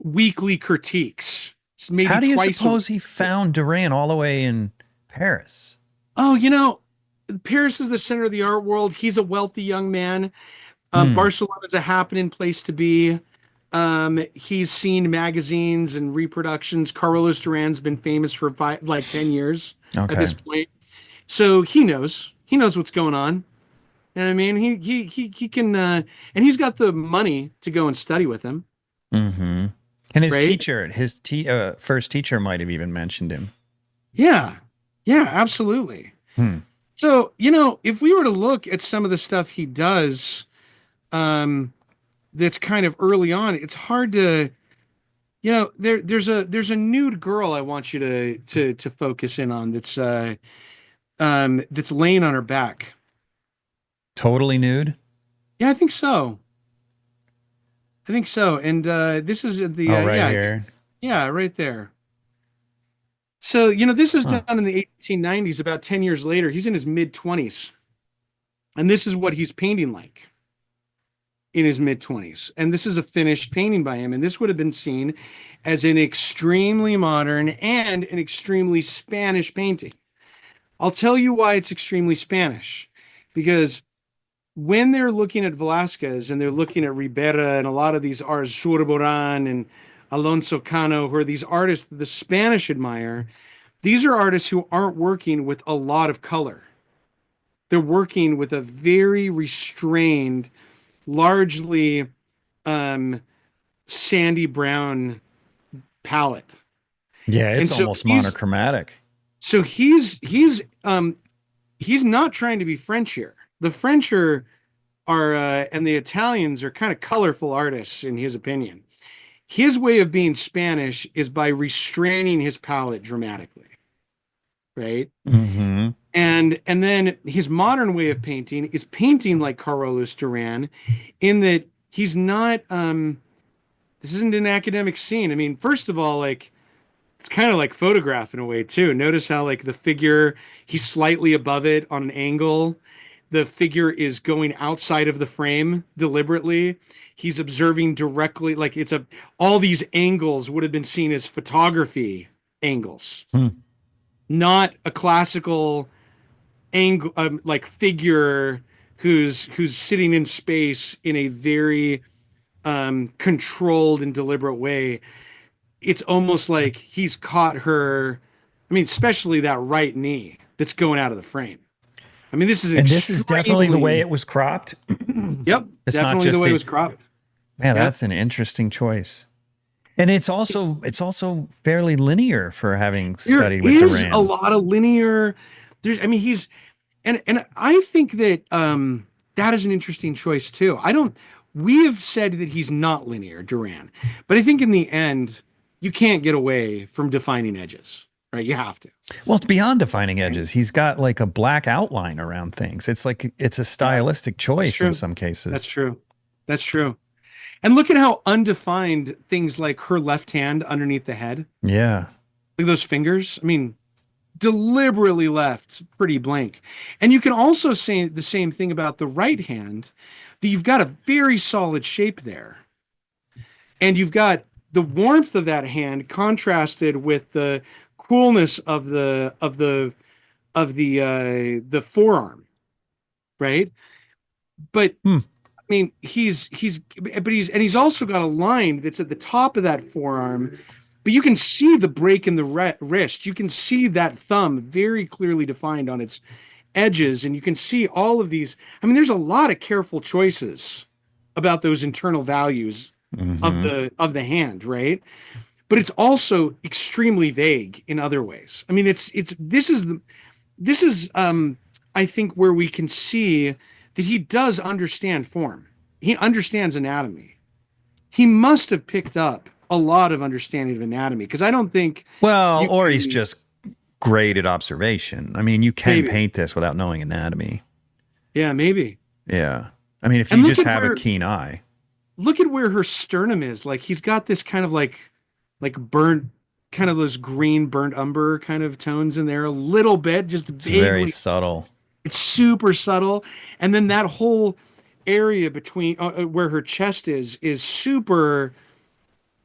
weekly critiques. Maybe how do you twice suppose he found Duran all the way in Paris? Oh, Paris is the center of the art world. He's a wealthy young man. Barcelona is a happening place to be. He's seen magazines and reproductions. Carolus Duran's been famous for 10 years at this point. So he knows what's going on. You know what I mean? He can, and he's got the money to go and study with him. Mm-hmm. And his teacher, first teacher might have even mentioned him. Yeah, absolutely. So, if we were to look at some of the stuff he does, that's kind of early on, it's hard to, there's a nude girl I want you to focus in on that's laying on her back. Totally nude. Yeah, I think so. I think so. And this is Oh, right here. yeah, right there. So, this is Huh. done in the 1890s, about 10 years later. He's in his mid 20s. And this is what he's painting like in his mid 20s. And this is a finished painting by him. And this would have been seen as an extremely modern and an extremely Spanish painting. I'll tell you why it's extremely Spanish. Because when they're looking at Velázquez and they're looking at Ribera and a lot of these artists, Duran and Alonso Cano, who are these artists that the Spanish admire, these are artists who aren't working with a lot of color. They're working with a very restrained, largely sandy brown palette. Yeah, And it's so almost monochromatic. so he's not trying to be French here. The French are and the Italians are kind of colorful artists in his opinion. His way of being Spanish is by restraining his palette dramatically, right? Mm-hmm. And then his modern way of painting is painting like Carolus Duran, in that he's not. This isn't an academic scene. I mean, first of all, like it's kind of like photograph in a way too. Notice how like the figure he's slightly above it on an angle. The figure is going outside of the frame deliberately. He's observing directly, like all these angles would have been seen as photography angles, not a classical angle, like figure who's sitting in space in a very controlled and deliberate way. It's almost like he's caught her. I mean, especially that right knee that's going out of the frame. I mean, this is definitely the way it was cropped. Yep, It's not definitely just the way it was cropped. Yeah, that's an interesting choice. And it's also fairly linear for having studied with There is Duran. a lot of linear. I mean, he's and I think that that is an interesting choice too. We have said that he's not linear, Duran, but I think in the end, you can't get away from defining edges, right? You have to. Well, it's beyond defining edges. He's got like a black outline around things. It's like it's a stylistic choice in some cases. That's true. That's true. And look at how undefined things like her left hand underneath the head. Yeah. Look at those fingers. I mean, deliberately left pretty blank. And you can also say the same thing about the right hand, that you've got a very solid shape there. And you've got the warmth of that hand contrasted with the coolness of the forearm, right? But I mean, he's also got a line that's at the top of that forearm, but you can see the break in the wrist. You can see that thumb very clearly defined on its edges, and you can see all of these. I mean, there's a lot of careful choices about those internal values of the hand, right? But it's also extremely vague in other ways. I mean, this is I think where we can see that he does understand form. He understands anatomy. He must have picked up a lot of understanding of anatomy, because I don't think he's just great at observation. I mean, you can paint this without knowing anatomy. Yeah, maybe. Yeah. I mean, if you just have a keen eye. Look at where her sternum is. Like he's got this kind of like burnt, kind of those green burnt umber kind of tones in there a little bit, just vaguely. Very subtle. It's super subtle. And then that whole area between where her chest is super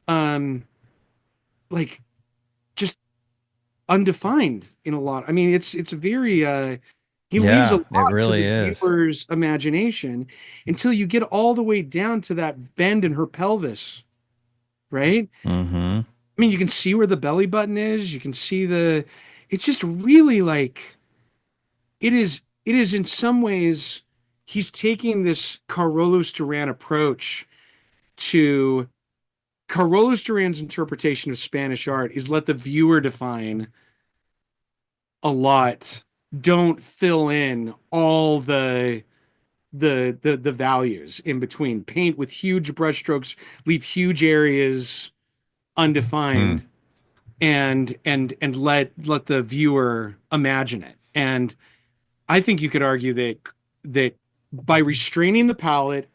like just undefined in a lot. I mean, it's very he leaves a lot to the viewer's imagination until you get all the way down to that bend in her pelvis, right? I mean, you can see where the belly button is. You can see it's just really like it is in some ways. He's taking this Carolus Duran approach to Carolus Duran's interpretation of Spanish art is let the viewer define a lot. Don't fill in all the values in between. Paint with huge brushstrokes, leave huge areas undefined, and let the viewer imagine it. And I think you could argue that by restraining the palette,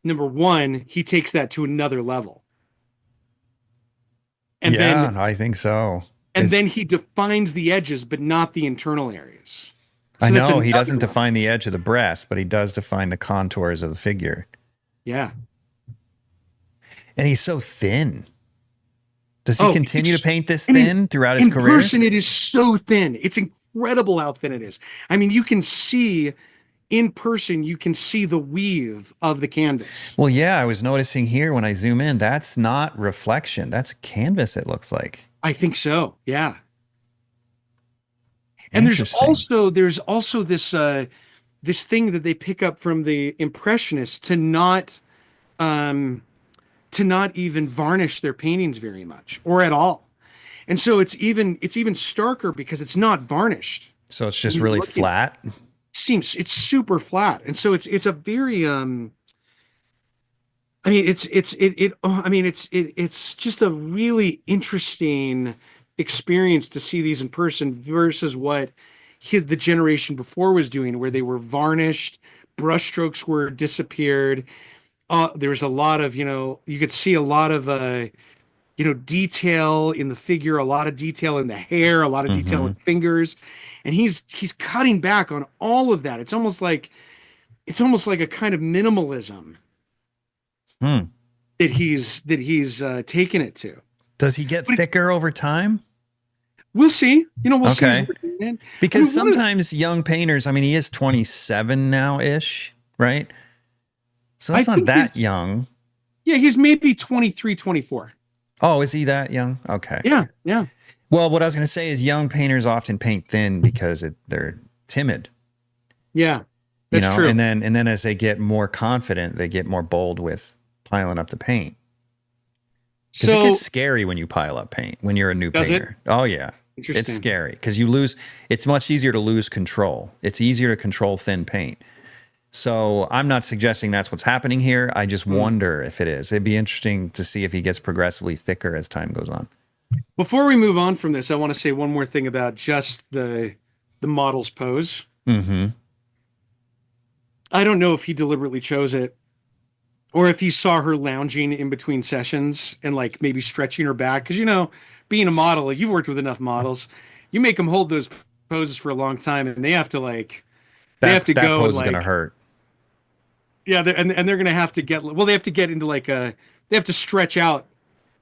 number one, he takes that to another level. And Yeah, then I think so. and then he defines the edges, but not the internal areas. I So that's know he another doesn't level. define the edge of the breast, but he does define the contours of the figure. Yeah. And he's so thin. Does he continue to paint this I mean, thin throughout his in career? person, it is so thin. It's incredible how thin it is. I mean, you can see in person, you can see the weave of the canvas. Well, yeah, I was noticing here when I zoom in, that's not reflection. That's canvas, it looks like. I think so. Yeah. And there's also this this thing that they pick up from the Impressionists to not even varnish their paintings very much or at all. And so it's even starker because it's not varnished. So it's just really flat. It's super flat. And so it's a very I mean it's just a really interesting experience to see these in person versus what the generation before was doing, where they were varnished, brushstrokes were disappeared. There was a lot of, you could see a lot of detail in the figure, a lot of detail in the hair, a lot of detail in fingers, and he's cutting back on all of that. It's almost like a kind of minimalism that he's taken it to. Does he get thicker over time? We'll see. We'll see. Because sometimes young painters, I mean, he is 27 now-ish, right? So that's not that young. Yeah, he's maybe 23, 24. Oh, is he that young? Okay. Yeah. Well, what I was going to say is young painters often paint thin because they're timid. Yeah, that's true. And then as they get more confident, they get more bold with piling up the paint. Because it gets scary when you pile up paint when you're a new painter. Oh yeah, it's scary because you lose. It's much easier to lose control. It's easier to control thin paint. So I'm not suggesting that's what's happening here. I just wonder if it is. It'd be interesting to see if he gets progressively thicker as time goes on. Before we move on from this, I want to say one more thing about just the model's pose. I don't know if he deliberately chose it or if he saw her lounging in between sessions and like maybe stretching her back. Because, being a model, you've worked with enough models, you make them hold those poses for a long time and they have to that pose is going to hurt. Yeah, and they're going to have to get into they have to stretch out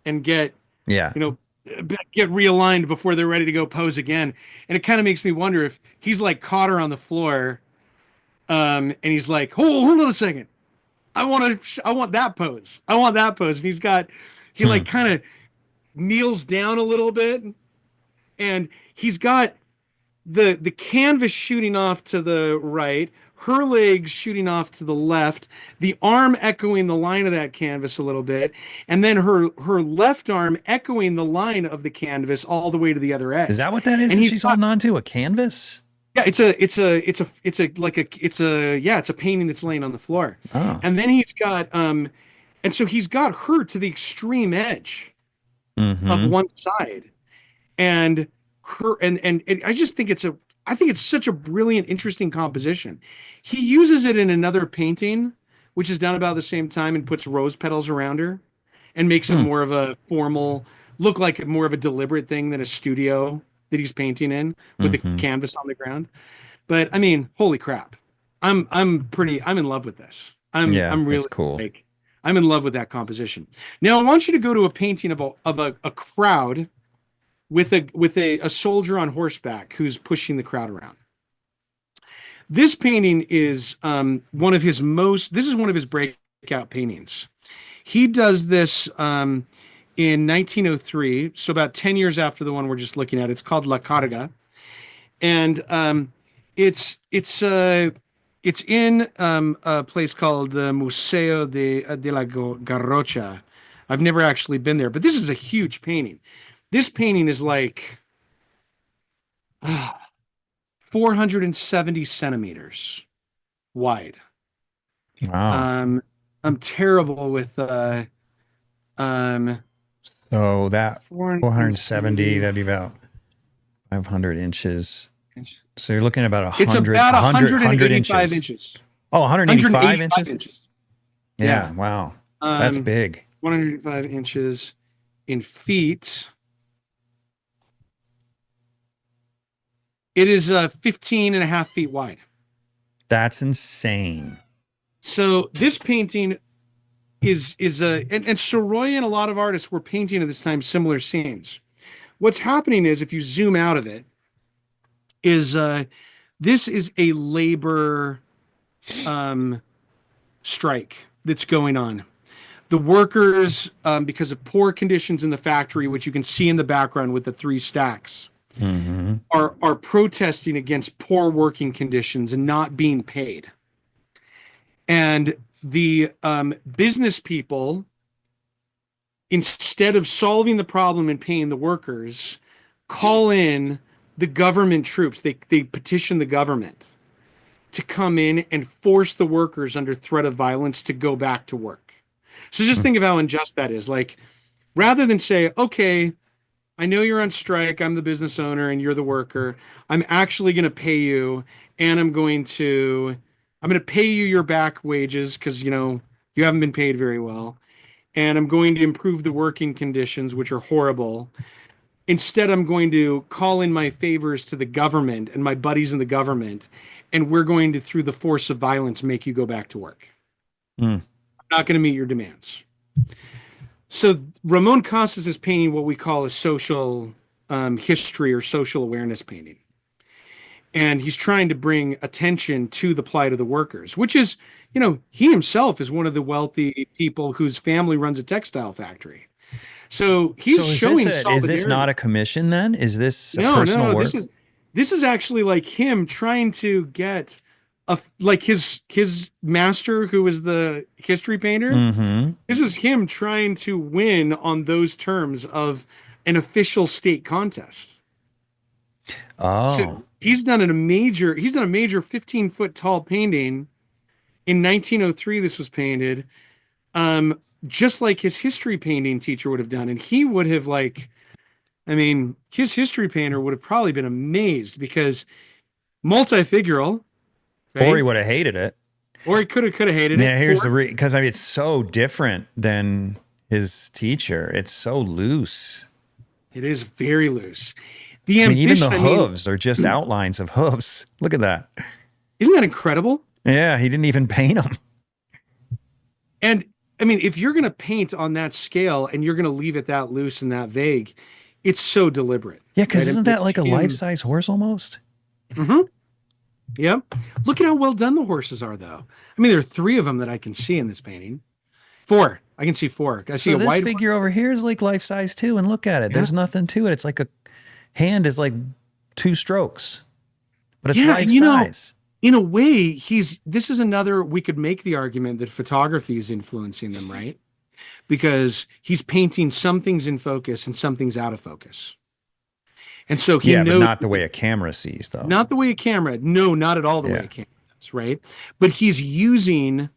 and get get realigned before they're ready to go pose again. And it kind of makes me wonder if he's like caught her on the floor, and he's like, hold on a second, I want that pose, and he like kind of kneels down a little bit, and he's got the canvas shooting off to the right, her legs shooting off to the left, the arm echoing the line of that canvas a little bit, and then her left arm echoing the line of the canvas all the way to the other edge. Is that what that is? And she's holding on to a canvas? Yeah, it's a painting that's laying on the floor. Oh. And then he's got and so he's got her to the extreme edge of one side. And her and I just think it's such a brilliant, interesting composition. He uses it in another painting, which is done about the same time, and puts rose petals around her and makes it more of a formal, look like more of a deliberate thing than a studio that he's painting in with the canvas on the ground. But I mean, holy crap. I'm in love with this. I'm really cool. I'm in love with that composition. Now I want you to go to a painting of a crowd with a soldier on horseback who's pushing the crowd around. This painting is one of his breakout paintings. He does this in 1903, so about 10 years after the one we're just looking at. It's called La Carga, and it's in a place called the Museo de la Garrocha. I've never actually been there, but this is a huge painting. This painting is like 470 centimeters wide. Wow. I'm terrible with so So that 470, 470. that'd be about 500 inches. So you're looking at about It's 100, about 100 185 inches. inches. Oh, 185 inches? inches. Yeah, wow. That's big. 185 inches in feet. It is 15 and a half feet wide. That's insane. So this painting is and Soroy and a lot of artists were painting at this time similar scenes. What's happening is, if you zoom out of it, is this is a labor strike that's going on. The workers, because of poor conditions in the factory, which you can see in the background with the 3 stacks, are protesting against poor working conditions and not being paid. And the business people, instead of solving the problem and paying the workers, call in the government troops. They petition the government to come in and force the workers under threat of violence to go back to work. So just think of how unjust that is. Like, rather than say, okay, I know you're on strike, I'm the business owner and you're the worker, I'm actually going to pay you, and I'm going to pay you your back wages because, you know, you haven't been paid very well. And I'm going to improve the working conditions, which are horrible. Instead, I'm going to call in my favors to the government and my buddies in the government, and we're going to, through the force of violence, make you go back to work. I'm not going to meet your demands. So Ramon Casas is painting what we call a social history or social awareness painting. And he's trying to bring attention to the plight of the workers, which is, you know, he himself is one of the wealthy people whose family runs a textile factory. So he's showing solidarity. Is this not a commission then? Is this a personal work? This is actually like him trying to get like his master, who was the history painter. This is him trying to win on those terms of an official state contest. Oh, so he's done a major 15-foot tall painting in 1903. This was painted just like his history painting teacher would have done, and he would have, like, I mean, his history painter would have probably been amazed, because multifigural, right? Or he would have hated it. Or he could have hated it. Yeah, here's because I mean, it's so different than his teacher. It's so loose. It is very loose. Even the hooves are just outlines of hooves. Look at that. Isn't that incredible? Yeah, he didn't even paint them. And I mean, if you're going to paint on that scale and you're going to leave it that loose and that vague, it's so deliberate. Yeah, because isn't that like a life-size horse almost? Yep. Look at how well done the horses are, though. I mean, there are 3 of them that I can see in this painting. 4. I can see 4. I see a this figure over here is like life-size too, and look at it. Yeah. There's nothing to it. It's like a hand is like 2 strokes, but it's life-size. In a way, this is another, we could make the argument that photography is influencing them, right? Because he's painting some things in focus and some things out of focus. And so he knows, but not the way a camera sees, though. Not the way a camera, no, not at all the way a camera does, right? But he's using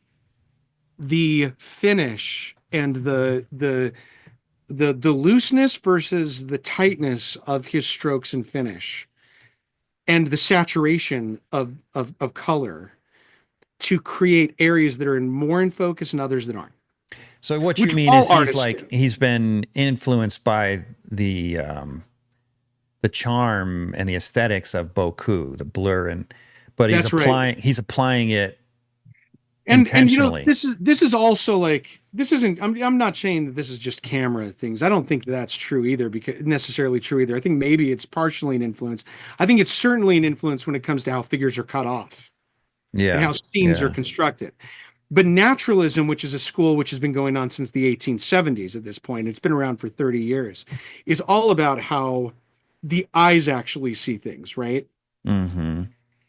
the finish and the looseness versus the tightness of his strokes and finish, and the saturation of color, to create areas that are more in focus and others that aren't. So what you mean is he's been influenced by the charm and the aesthetics of Boku, the blur, but he's applying it intentionally. And you know, this is also like, this isn't, I'm not saying that this is just camera things. I don't think that's true either, because necessarily true either. I think maybe it's partially an influence. I think it's certainly an influence when it comes to how figures are cut off. Yeah. And how scenes are constructed. But naturalism, which is a school which has been going on since the 1870s at this point, it's been around for 30 years, is all about how the eyes actually see things, right?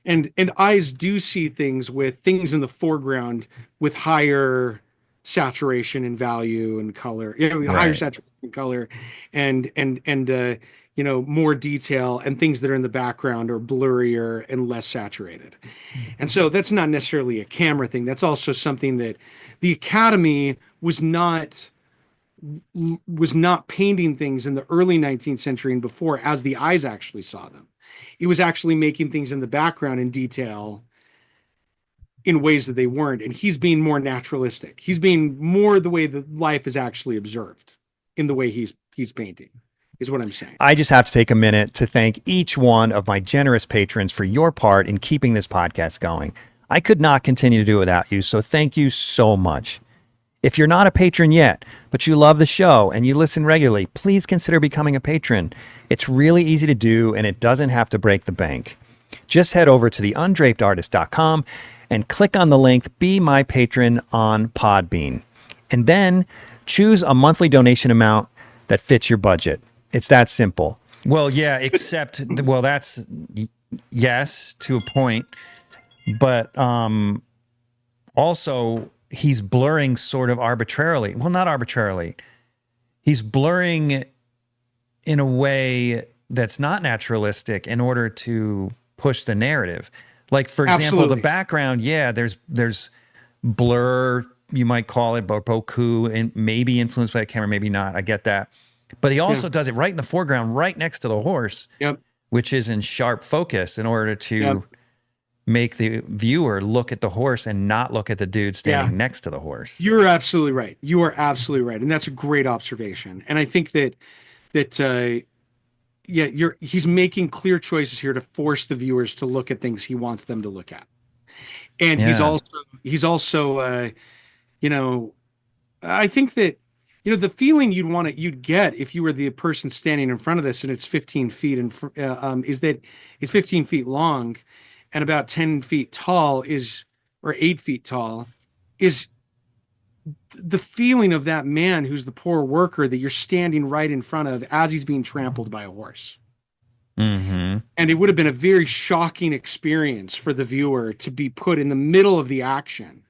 And eyes do see things with things in the foreground with higher saturation and value and color, higher saturation and color, and you know, more detail, and things that are in the background are blurrier and less saturated. And so that's not necessarily a camera thing. That's also something that the Academy was not was not painting things in the early 19th century and before as the eyes actually saw them. It was actually making things in the background in detail in ways that they weren't. And he's being more naturalistic. He's being more the way that life is actually observed in the way he's painting, is what I'm saying. I just have to take a minute to thank each one of my generous patrons for your part in keeping this podcast going. I could not continue to do it without you, so thank you so much. If you're not a patron yet, but you love the show and you listen regularly, please consider becoming a patron. It's really easy to do, and it doesn't have to break the bank. Just head over to theundrapedartist.com and click on the link Be My Patron on Podbean. And then choose a monthly donation amount that fits your budget. It's that simple. Well, yeah, except, well, that's, yes, to a point. But also, he's blurring sort of arbitrarily. Well, not arbitrarily. He's blurring in a way that's not naturalistic in order to push the narrative. Like, for example, the background, yeah, there's blur, you might call it, Boku, and maybe influenced by the camera, maybe not. I get that. But he also does it right in the foreground, right next to the horse, which is in sharp focus in order to make the viewer look at the horse and not look at the dude standing next to the horse. You're absolutely right. You are absolutely right. And that's a great observation. And I think that he's making clear choices here to force the viewers to look at things he wants them to look at. And he's also I think that, the feeling you'd get if you were the person standing in front of this and it's 15 feet is that it's 15 feet long and about 10 feet tall or 8 feet tall, is the feeling of that man who's the poor worker that you're standing right in front of as he's being trampled by a horse. Mm-hmm. And it would have been a very shocking experience for the viewer to be put in the middle of the action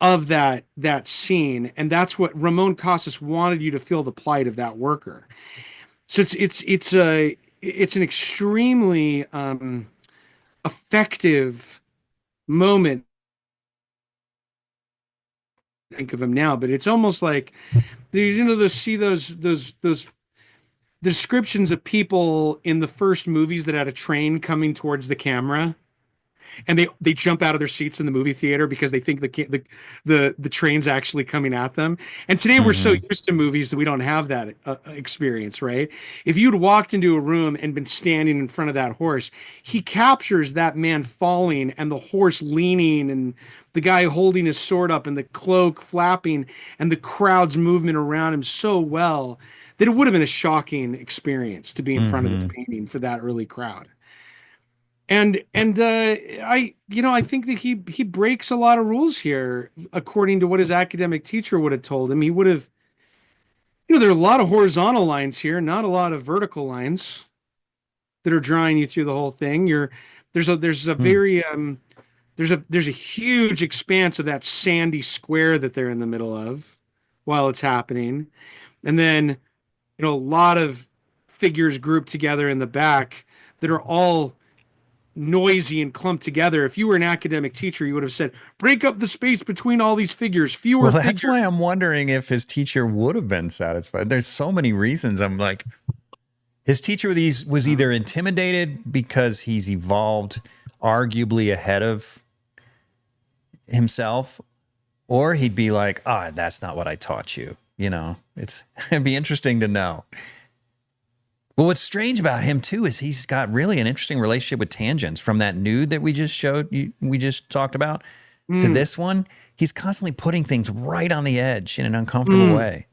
of that scene. And that's what Ramon Casas wanted you to feel, the plight of that worker. So it's an extremely effective moment. Think of him now, but it's almost like those descriptions of people in the first movies that had a train coming towards the camera, and they jump out of their seats in the movie theater because they think the train's actually coming at them. And today we're so used to movies that we don't have that experience, right? If you'd walked into a room and been standing in front of that horse, he captures that man falling and the horse leaning and the guy holding his sword up and the cloak flapping and the crowd's movement around him so well that it would have been a shocking experience to be in front of the painting for that early crowd. And I think that he breaks a lot of rules here, according to what his academic teacher would have told him. He would have, there are a lot of horizontal lines here, not a lot of vertical lines that are drawing you through the whole thing. There's a huge expanse of that sandy square that they're in the middle of while it's happening. And then, a lot of figures grouped together in the back that are all noisy and clumped together. If you were an academic teacher, you would have said, break up the space between all these figures, fewer figures. That's why I'm wondering if his teacher would have been satisfied. There's so many reasons. I'm like, his teacher was either intimidated because he's evolved arguably ahead of himself, or he'd be like, that's not what I taught you. It'd be interesting to know. Well, what's strange about him too is he's got really an interesting relationship with tangents. From that nude that we just talked about to this one, he's constantly putting things right on the edge in an uncomfortable way.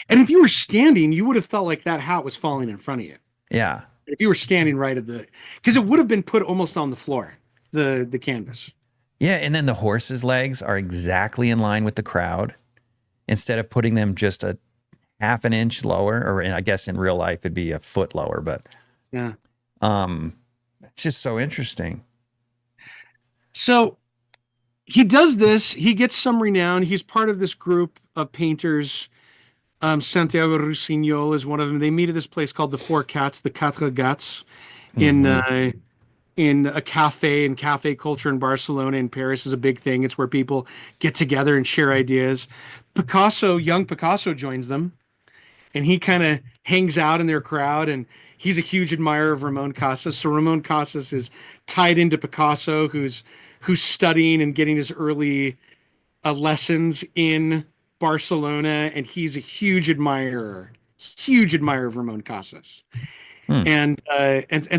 And if you were standing, you would have felt like that hat was falling in front of you. Yeah. If you were standing right at because it would have been put almost on the floor, the canvas. Yeah, and then the horse's legs are exactly in line with the crowd. Instead of putting them just a half an inch lower, or I guess in real life it'd be a foot lower, but yeah, it's just so interesting. So he does this. He gets some renown. He's part of this group of painters. Santiago Rusiñol is one of them. They meet at this place called the Four Cats, the Quatre Gats, in a cafe, and cafe culture in Barcelona and Paris is a big thing. It's where people get together and share ideas. Young Picasso joins them, and he kind of hangs out in their crowd, and he's a huge admirer of Ramon Casas. So Ramon Casas is tied into Picasso, who's studying and getting his early lessons in Barcelona, and he's a huge admirer of Ramon Casas. Hmm. And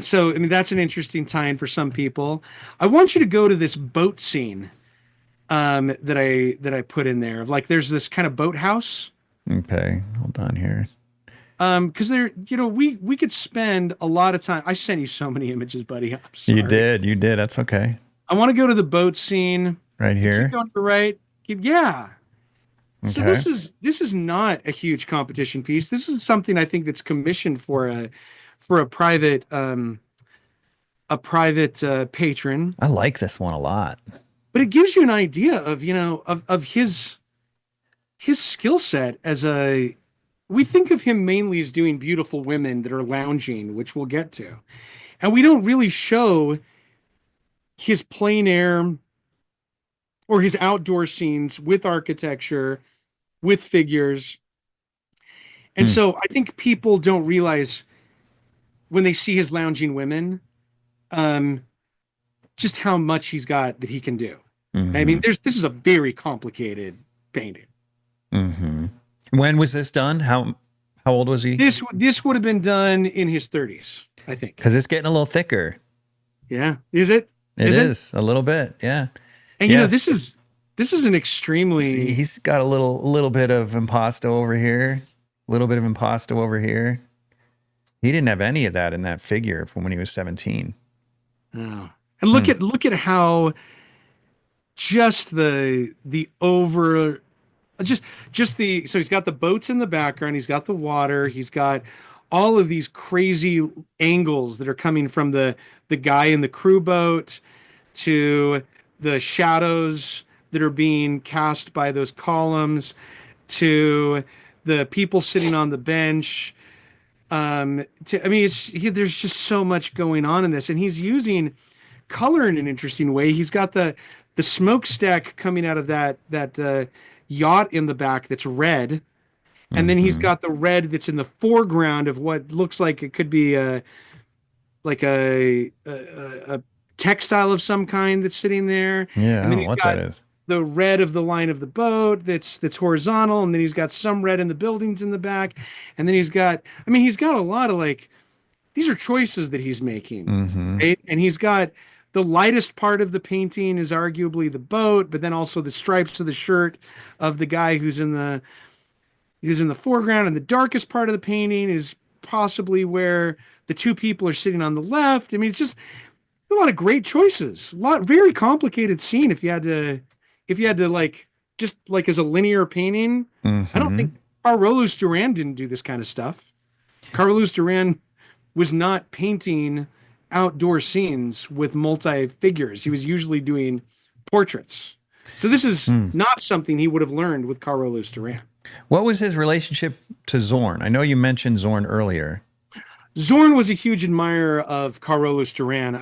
so I mean that's an interesting time for some people. I want you to go to this boat scene that I put in there. Like there's this kind of boathouse. Okay, hold on here. Because there, we could spend a lot of time. I sent you so many images, buddy. I'm sorry. You did. That's okay. I want to go to the boat scene right here. Keep going to the right. Yeah. Okay. So this is not a huge competition piece. This is something I think that's commissioned for a private patron. I like this one a lot. But it gives you an idea of of his skill set as a. We think of him mainly as doing beautiful women that are lounging, which we'll get to, and we don't really show his plein air or his outdoor scenes with architecture, with figures. And so I think people don't realize when they see his lounging women, just how much he's got that he can do. Mm-hmm. I mean, this is a very complicated painting. Mm-hmm. When was this done? How old was he? This would have been done in his 30s, I think. Because it's getting a little thicker. Yeah. Is it? It is a little bit. Yeah. And this is an extremely. See, he's got a little bit of impasto over here, a little bit of impasto over here. He didn't have any of that in that figure from when he was 17. Oh. And look at how just so he's got the boats in the background, he's got the water, he's got all of these crazy angles that are coming from the guy in the crew boat to the shadows that are being cast by those columns to the people sitting on the bench. There's just so much going on in this, and he's using color in an interesting way. He's got the smokestack coming out of that yacht in the back that's red, and then he's got the red that's in the foreground of what looks like it could be a textile of some kind that's sitting there. Yeah, and then I don't know what that is. The red of the line of the boat that's horizontal, and then he's got some red in the buildings in the back, and then he's got a lot of these are choices that he's making, right? And he's got the lightest part of the painting is arguably the boat, but then also the stripes of the shirt of the guy who's in the foreground, and the darkest part of the painting is possibly where the two people are sitting on the left. I mean, it's just a lot of great choices, very complicated scene if you had to just as a linear painting. I don't think Carolus Duran didn't do this kind of stuff. Carolus Duran was not painting outdoor scenes with multi figures. He was usually doing portraits. So this is not something he would have learned with Carolus Duran. What was his relationship to Zorn? I know you mentioned Zorn earlier. Zorn was a huge admirer of Carolus Duran.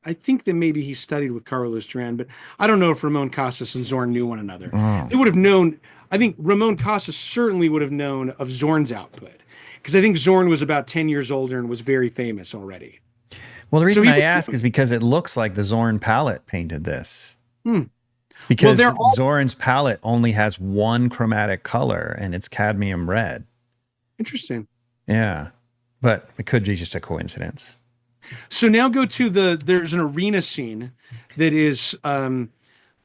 I think that maybe he studied with Carolus Duran, but I don't know if Ramon Casas and Zorn knew one another. Oh. They would have known. I think Ramon Casas certainly would have known of Zorn's output, because I think Zorn was about 10 years older and was very famous already. Well, the reason I ask is because it looks like the Zorn palette painted this. Because Zorn's palette only has one chromatic color, and it's cadmium red. Interesting. Yeah, but it could be just a coincidence. So now go to there's an arena scene that is, there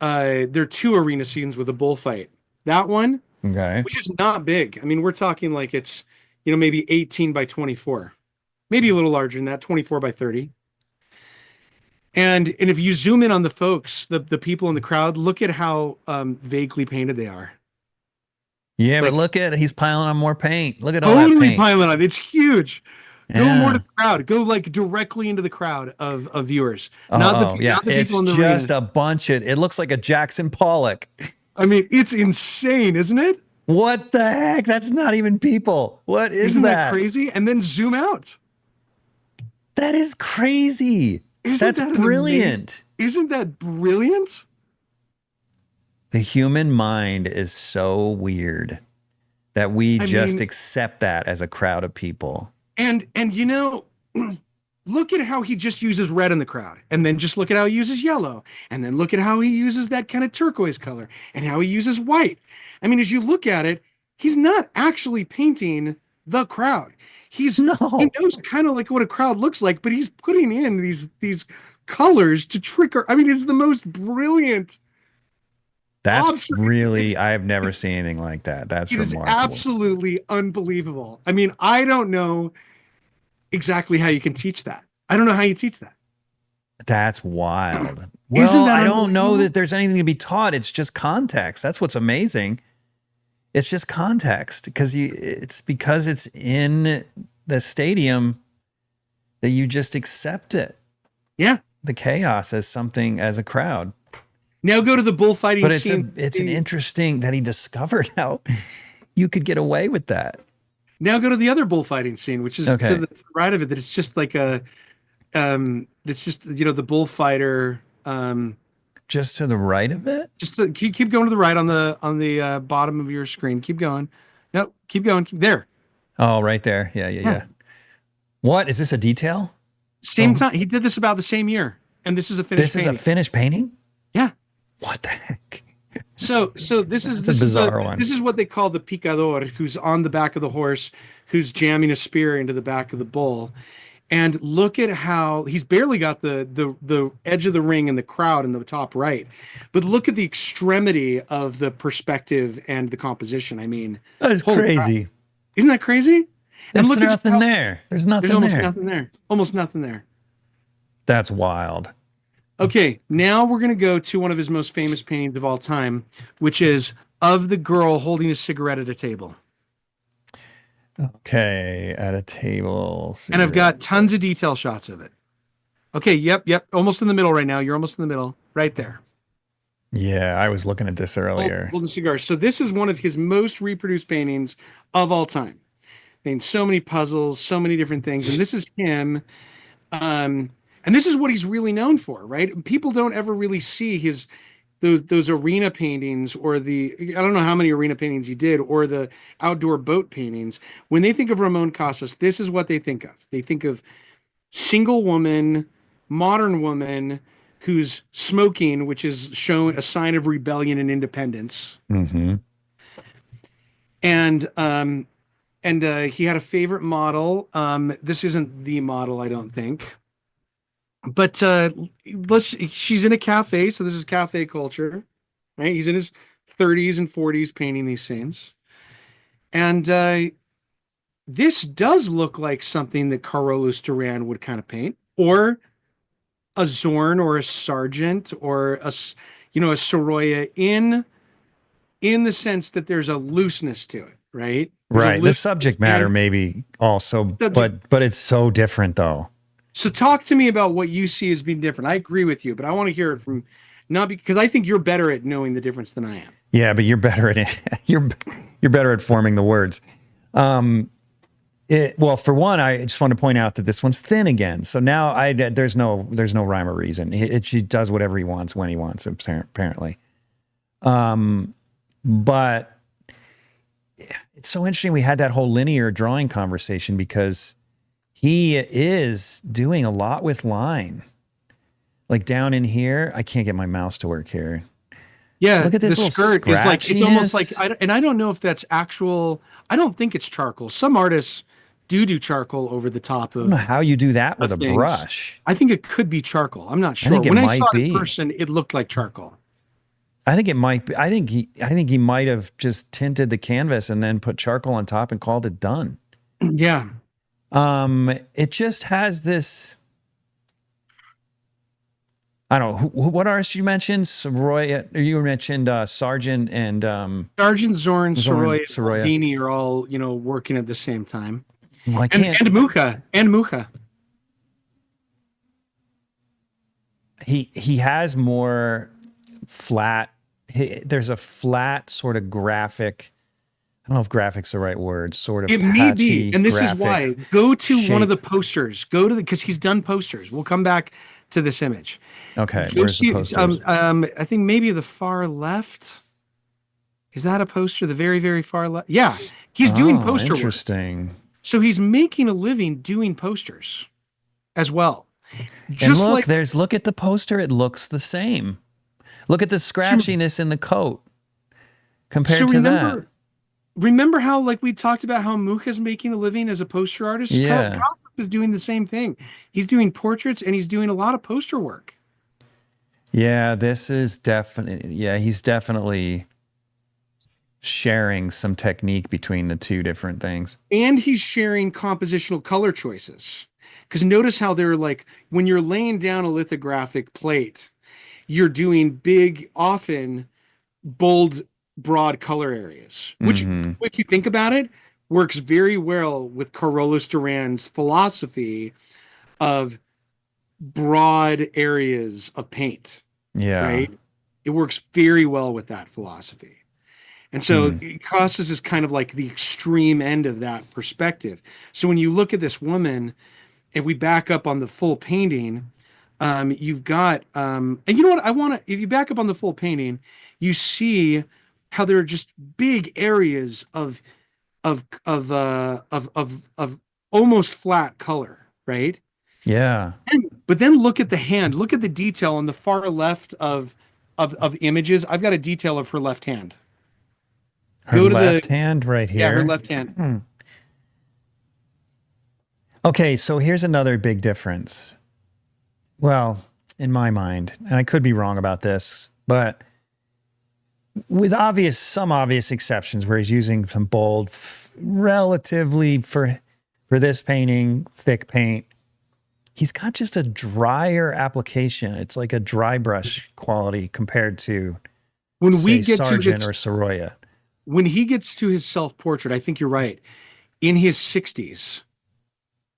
are two arena scenes with a bullfight. That one, which is not big. I mean, we're talking like it's, maybe 18 by 24, maybe a little larger than that, 24 by 30. And if you zoom in on the folks, the people in the crowd, look at how vaguely painted they are. Yeah, but look at, he's piling on more paint. Look at all that paint. Totally piling on. It's huge. Go more to the crowd. Go directly into the crowd of viewers. Not the people in the arena. It's just a bunch of. It looks like a Jackson Pollock. I mean, it's insane, isn't it? What the heck? That's not even people. What is Isn't that crazy? And then zoom out. That is crazy. That's brilliant. Isn't that brilliant? The human mind is so weird that we just accept that as a crowd of people. And you know, look at how he just uses red in the crowd, and then just look at how he uses yellow, and then look at how he uses that kind of turquoise color, and how he uses white. I mean, as you look at it, he's not actually painting the crowd. He knows kind of like what a crowd looks like, but he's putting in these colors to trick her. I mean, it's the most brilliant. That's really, I've never seen anything like that. That's remarkable. It is absolutely unbelievable. I mean, I don't know exactly how you can teach that. I don't know how you teach that. That's wild. Well, I don't know that there's anything to be taught. It's just context. That's what's amazing. It's just context because it's in the stadium that you just accept it. Yeah. The chaos as something, as a crowd. Now go to the bullfighting but scene. It's an interesting that he discovered how you could get away with that. Now go to the other bullfighting scene, which is to the right of it. That it's just like it's just, you know, the bullfighter. Just to the right of it. Keep going to the right on the bottom of your screen. Keep going. No, keep going. There. Oh, right there. Yeah. What is this? A detail? Same time. He did this about the same year, and this is a finished. This is a finished painting. Yeah. What the heck? So this is a bizarre one. This is what they call the picador, who's on the back of the horse, who's jamming a spear into the back of the bull. And look at how he's barely got the edge of the ring in the crowd in the top right. But look at the extremity of the perspective and the composition. I mean, that's crazy. Crap. Isn't that crazy? And look nothing there. There's nothing there. There's almost nothing there. Almost nothing there. That's wild. Okay, now we're going to go to one of his most famous paintings of all time, which is of the girl holding a cigarette at a table. Okay, at a table. Cigarette. And I've got tons of detail shots of it. Okay, yep. Almost in the middle right now. You're almost in the middle. Right there. Yeah, I was looking at this earlier. Holding cigars. So this is one of his most reproduced paintings of all time. I mean, so many puzzles, so many different things. And this is him. And this is what he's really known for, right? People don't ever really see those arena paintings or I don't know how many arena paintings he did, or the outdoor boat paintings. When they think of Ramon Casas, this is what they think of. They think of single woman, modern woman who's smoking, which is shown a sign of rebellion and independence. Mm-hmm. And he had a favorite model. This isn't the model, I don't think. But she's in a cafe, so this is cafe culture, right? He's in his 30s and 40s painting these scenes. And this does look like something that Carolus Duran would kind of paint, or a Zorn or a Sargent or a Sorolla in the sense that there's a looseness to it, right? Right. The subject matter maybe also, but it's so different though. So talk to me about what you see as being different. I agree with you, but I want to hear it from, not because I think you're better at knowing the difference than I am. Yeah, but you're better at it. You're better at forming the words. Well, for one, I just want to point out that this one's thin again. So now there's no rhyme or reason. She does whatever he wants when he wants, apparently. But it's so interesting. We had that whole linear drawing conversation because he is doing a lot with line. Like down in here, I can't get my mouse to work here. Yeah, look at this the skirt is like, it's almost like, I don't know if that's actual. I don't think it's charcoal. Some artists do charcoal over the top of. I don't know how you do that with a brush. I think it could be charcoal. I'm not sure. I think when I saw be. it in person, it looked like charcoal. I think it might be. I think he might have just tinted the canvas and then put charcoal on top and called it done. Yeah. It just has this. I don't know what artists you mentioned. Sorolla, you mentioned Sargent and Sargent, Zorn, Sorolla, Dini are all working at the same time. Well, I can't. And Mucha. He has more flat. There's a flat sort of graphic. I don't know if graphic's the right word. Sort of. It may be, and this is why. Go to one of the posters. Go to because he's done posters. We'll come back to this image. Okay, Go where's the see, posters? I think maybe the far left. Is that a poster? The very, very far left? Yeah, he's doing poster work. Interesting. So he's making a living doing posters as well. And Just look, like look at the poster. It looks the same. Look at the scratchiness in the coat compared to that. Remember how, like, we talked about how Mucha's making a living as a poster artist? Yeah. Carl is doing the same thing. He's doing portraits and he's doing a lot of poster work. Yeah, this is definitely, he's definitely sharing some technique between the two different things. And he's sharing compositional color choices. Because notice how they're like, when you're laying down a lithographic plate, you're doing big, often bold, broad color areas, which, if you think about it, works very well with Carolus Duran's philosophy of broad areas of paint. Yeah. Right? It works very well with that philosophy. And so Casas is kind of like the extreme end of that perspective. So when you look at this woman, if we back up on the full painting, you've got, and you know what, if you back up on the full painting, you see how there are just big areas of almost flat color, right? Yeah. But then look at the hand, look at the detail on the far left of the images. I've got a detail of her left hand. Her left hand right here. Yeah, her left hand. Okay, so here's another big difference. Well, in my mind, and I could be wrong about this, but with some obvious exceptions where he's using some bold, relatively for this painting, thick paint, he's got just a drier application. It's like a dry brush quality compared to Sargent or Sorolla. When he gets to his self-portrait, I think you're right, in his 60s,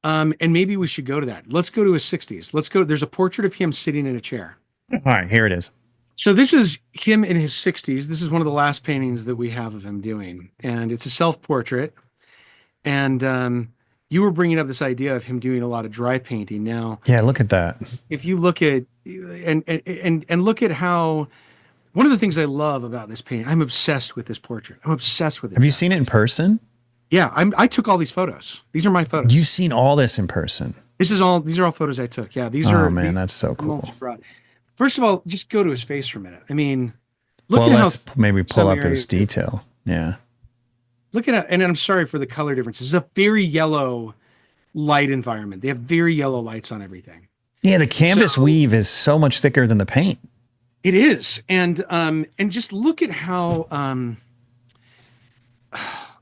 and maybe we should go to that. Let's go to his 60s. Let's go. There's a portrait of him sitting in a chair. All right, here it is. So this is him in his 60s. This is one of the last paintings that we have of him doing, and it's a self-portrait. And you were bringing up this idea of him doing a lot of dry painting. Now, yeah, look at that. If you look at and look at how. One of the things I love about this painting, I'm obsessed with this portrait. I'm obsessed with it. Have you seen it in person? Yeah, I took all these photos. These are my photos. You've seen all this in person. These are all photos I took. Yeah, these are. Oh man, that's so cool. First of all, just go to his face for a minute. I mean, let's maybe pull up his detail. Yeah. Look at it, and I'm sorry for the color differences. It's a very yellow light environment. They have very yellow lights on everything. Yeah, the canvas weave is so much thicker than the paint. It is, and just look at how, I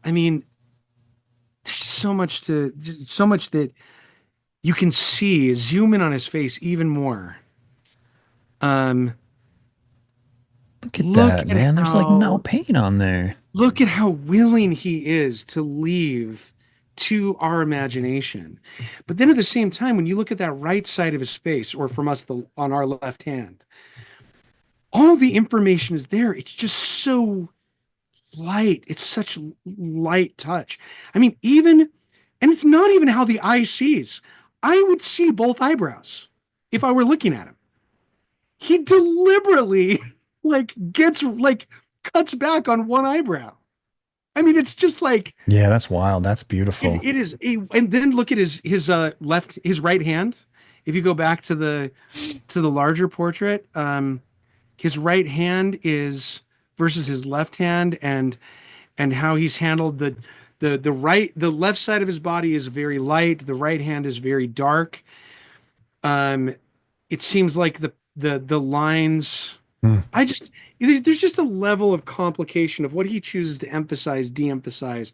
mean, there's so much that you can see. Zoom in on his face even more. Look at that, man. There's like no paint on there. Look at how willing he is to leave to our imagination. But then at the same time, when you look at that right side of his face, or from us on our left hand, all the information is there. It's just so light. It's such light touch. I mean, and it's not even how the eye sees. I would see both eyebrows if I were looking at him. He deliberately cuts back on one eyebrow. I mean, it's just like, yeah, that's wild. That's beautiful. It is. And then look at his right hand. If you go back to the larger portrait, his right hand is versus his left hand, and how he's handled the left side of his body is very light. The right hand is very dark. It seems like the lines. There's just a level of complication of what he chooses to emphasize, de-emphasize,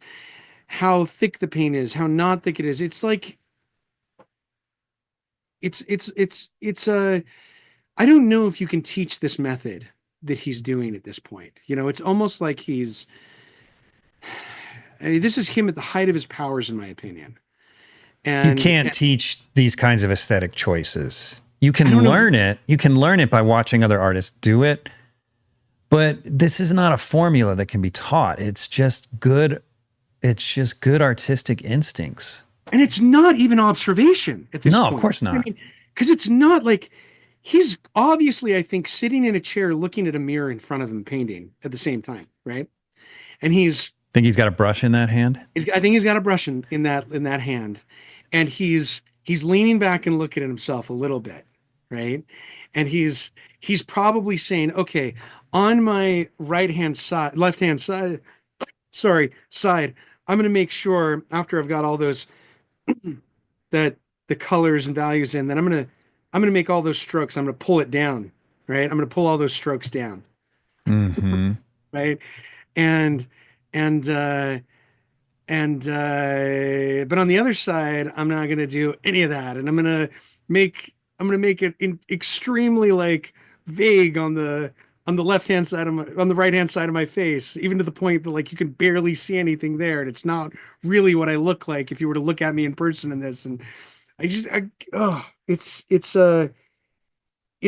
how thick the paint is, how not thick it is. It's like it's I don't know if you can teach this method that he's doing at this point. You know, it's almost like this is him at the height of his powers, in my opinion. And you can't teach these kinds of aesthetic choices. You can learn it. You can learn it by watching other artists do it. But this is not a formula that can be taught. It's just good artistic instincts. And it's not even observation at this point. No, of course not. I mean, because it's not like he's obviously, I think, sitting in a chair looking at a mirror in front of him painting at the same time, right? And Think he's got a brush in that hand? I think he's got a brush in that hand, and he's leaning back and looking at himself a little bit, right? And he's probably saying, okay, on my left hand side, side, I'm going to make sure after I've got all those that the colors and values in, then I'm gonna make all those strokes. I'm gonna pull it down, right? I'm gonna pull all those strokes down, Mm-hmm. right? And and but on the other side, I'm not gonna do any of that, and I'm gonna make it extremely like vague on the left hand side of on the right hand side of my face, even to the point that like you can barely see anything there, and it's not really what I look like if you were to look at me in person in this. And oh, it's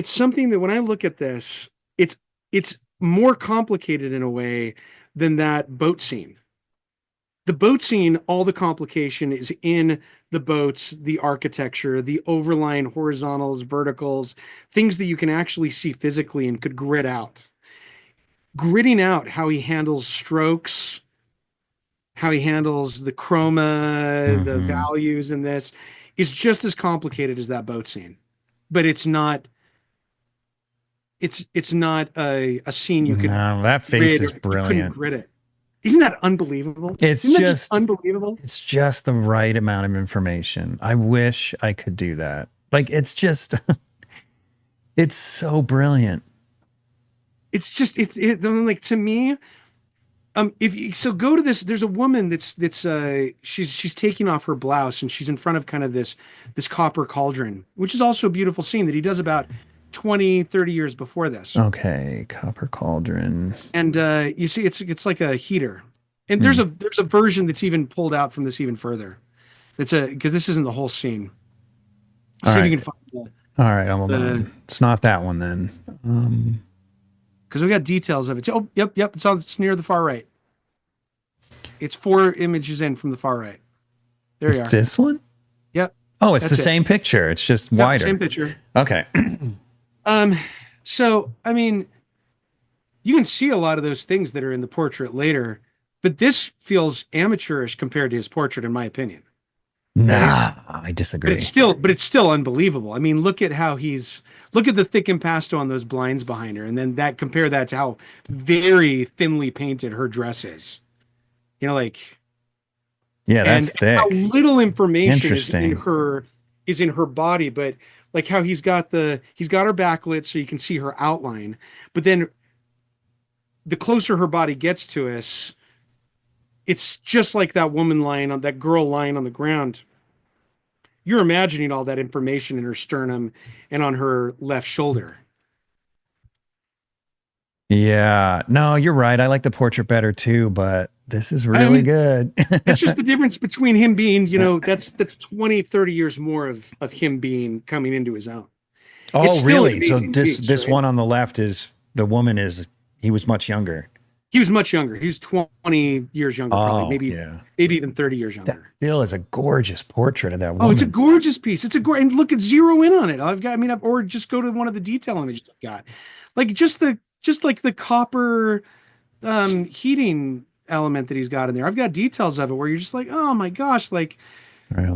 something that when I look at this, it's more complicated in a way than that boat scene. The boat scene, all the complication is in the boats, the architecture, the overlying horizontals, verticals, things that you can actually see physically and could grit out. Gritting out how he handles strokes, how he handles the chroma, the values in this is just as complicated as that boat scene. But it's not a scene you could No, that face is brilliant. Grit it. Isn't that unbelievable? Isn't that just unbelievable? It's just the right amount of information. I wish I could do that. Like, it's just, it's so brilliant. It's just, I mean, like, to me, if you, so go to this, there's a woman that's she's taking off her blouse and she's in front of kind of this copper cauldron, which is also a beautiful scene that he does about 20, 30 years before this. Okay, copper cauldron. And you see it's like a heater. And there's a version that's even pulled out from this even further. It's because this isn't the whole scene. All See right. if you can find All right, I'm alone. It's not that one then. because we got details of it. Oh, yep, it's near the far right. It's 4 images in from the far right. There you are. This one? Yep. Oh, it's the same picture. It's just wider. Same picture. Okay. So I mean, you can see a lot of those things that are in the portrait later, but this feels amateurish compared to his portrait, in my opinion. Nah, I disagree. But it's still unbelievable. I mean, look at the thick impasto on those blinds behind her, and then compare that to how very thinly painted her dress is. You know, like, yeah, that's thick. How little information is in her body, but like how he's got her backlit so you can see her outline, but then the closer her body gets to us, it's just like that girl lying on the ground. You're imagining all that information in her sternum and on her left shoulder. Yeah, no, you're right. I like the portrait better too, but this is really good. It's just the difference between him being, that's 20, 30 years more of him being coming into his own. Oh, really? So this one on the left he was much younger. He was much younger. He was 20 years younger, probably, maybe even 30 years younger. That still is a gorgeous portrait of that woman. Oh, it's a gorgeous piece. And look at zero in on it. Or just go to one of the detail images I've got. Like just like the copper heating element that he's got in there. I've got details of it where you're just like, oh my gosh, like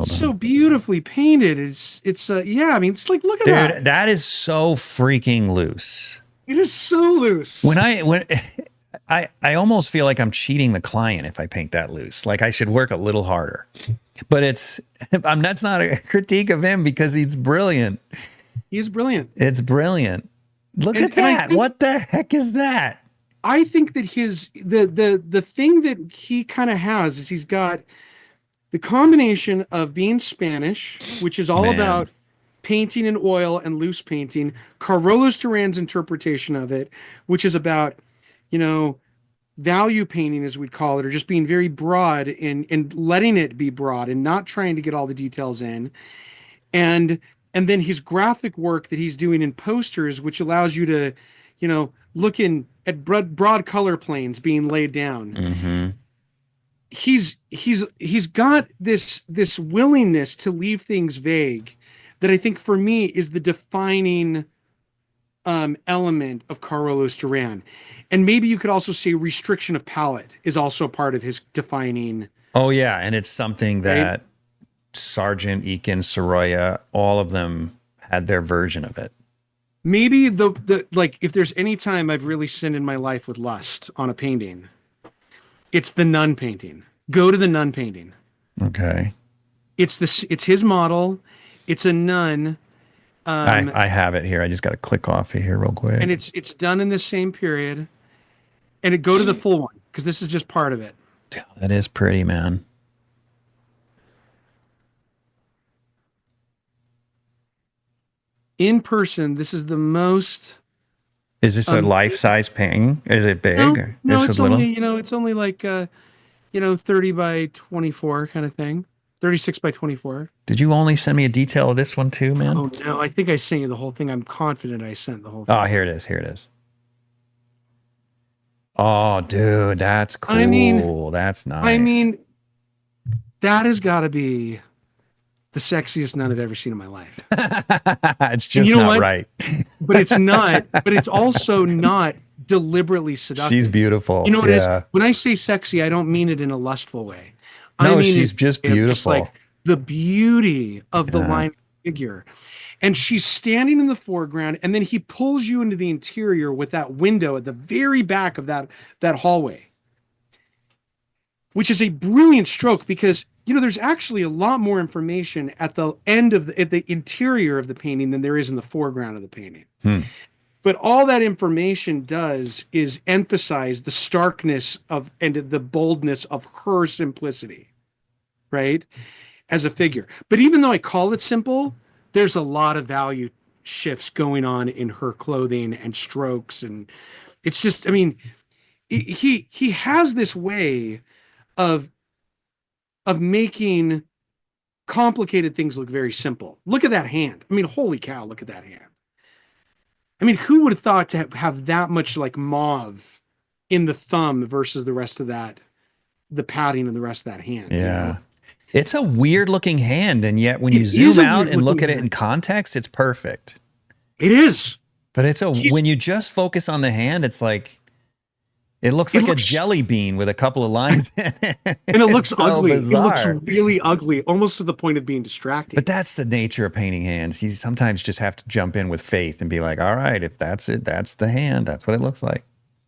so beautifully painted. It's I mean, it's like, look at that. Dude, that is so freaking loose. It is so loose. When I almost feel like I'm cheating the client if I paint that loose. Like I should work a little harder. But that's not a critique of him because he's brilliant. He's brilliant. It's brilliant. Look at that. What the heck is that? I think that the thing that he kind of has is he's got the combination of being Spanish, which is all about painting in oil and loose painting, Carolus Duran's interpretation of it, which is about, value painting, as we'd call it, or just being very broad and letting it be broad and not trying to get all the details in. And then his graphic work that he's doing in posters, which allows you to, look at broad color planes being laid down. Mm-hmm. He's got this willingness to leave things vague that I think for me is the defining element of Carolus Duran. And maybe you could also say restriction of palate is also part of his defining. Oh yeah, and it's something Right? that Sargent, Eakin, Soroya, all of them had their version of it. Maybe the like, if there's any time I've really sinned in my life with lust on a painting, it's the nun painting. Go to the nun painting. Okay. It's his model. It's a nun. I have it here. I just got to click off of here real quick. And it's done in the same period. And go to the full one, because this is just part of it. Damn, that is pretty, man. In person, this is the most. Is this a life-size painting? Is it big? No, Is it's it little? only, it's only like 30 by 24 kind of thing. 36 by 24. Did you only send me a detail of this one too, man? Oh no, I think I sent you the whole thing. I'm confident I sent the whole thing. Oh, here it is. Here it is. Oh, dude, that's cool. That's nice. I mean, that has got to be the sexiest nun I've ever seen in my life. It's just not right. But it's not. But it's also not deliberately seductive. She's beautiful. You know what it is? When I say sexy, I don't mean it in a lustful way. No, I mean she's just beautiful. Just like the beauty of the line figure. And she's standing in the foreground, and then he pulls you into the interior with that window at the very back of that hallway, which is a brilliant stroke because, there's actually a lot more information at the end of the interior of the painting than there is in the foreground of the painting. But all that information does is emphasize the starkness of and the boldness of her simplicity, right? As a figure. But even though I call it simple, there's a lot of value shifts going on in her clothing and strokes. And it's just, he has this way of making complicated things look very simple. Look at that hand. Holy cow, look at that hand. Who would have thought to have that much like mauve in the thumb versus the rest of that, the padding of the rest of that hand? Yeah. It's a weird looking hand. And yet when you zoom out and look at it in context, it's perfect. It is. But when you just focus on the hand, it's like, it looks like a jelly bean with a couple of lines in it. And it looks ugly. Bizarre. It looks really ugly, almost to the point of being distracting. But that's the nature of painting hands. You sometimes just have to jump in with faith and be like, all right, if that's it, that's the hand. That's what it looks like.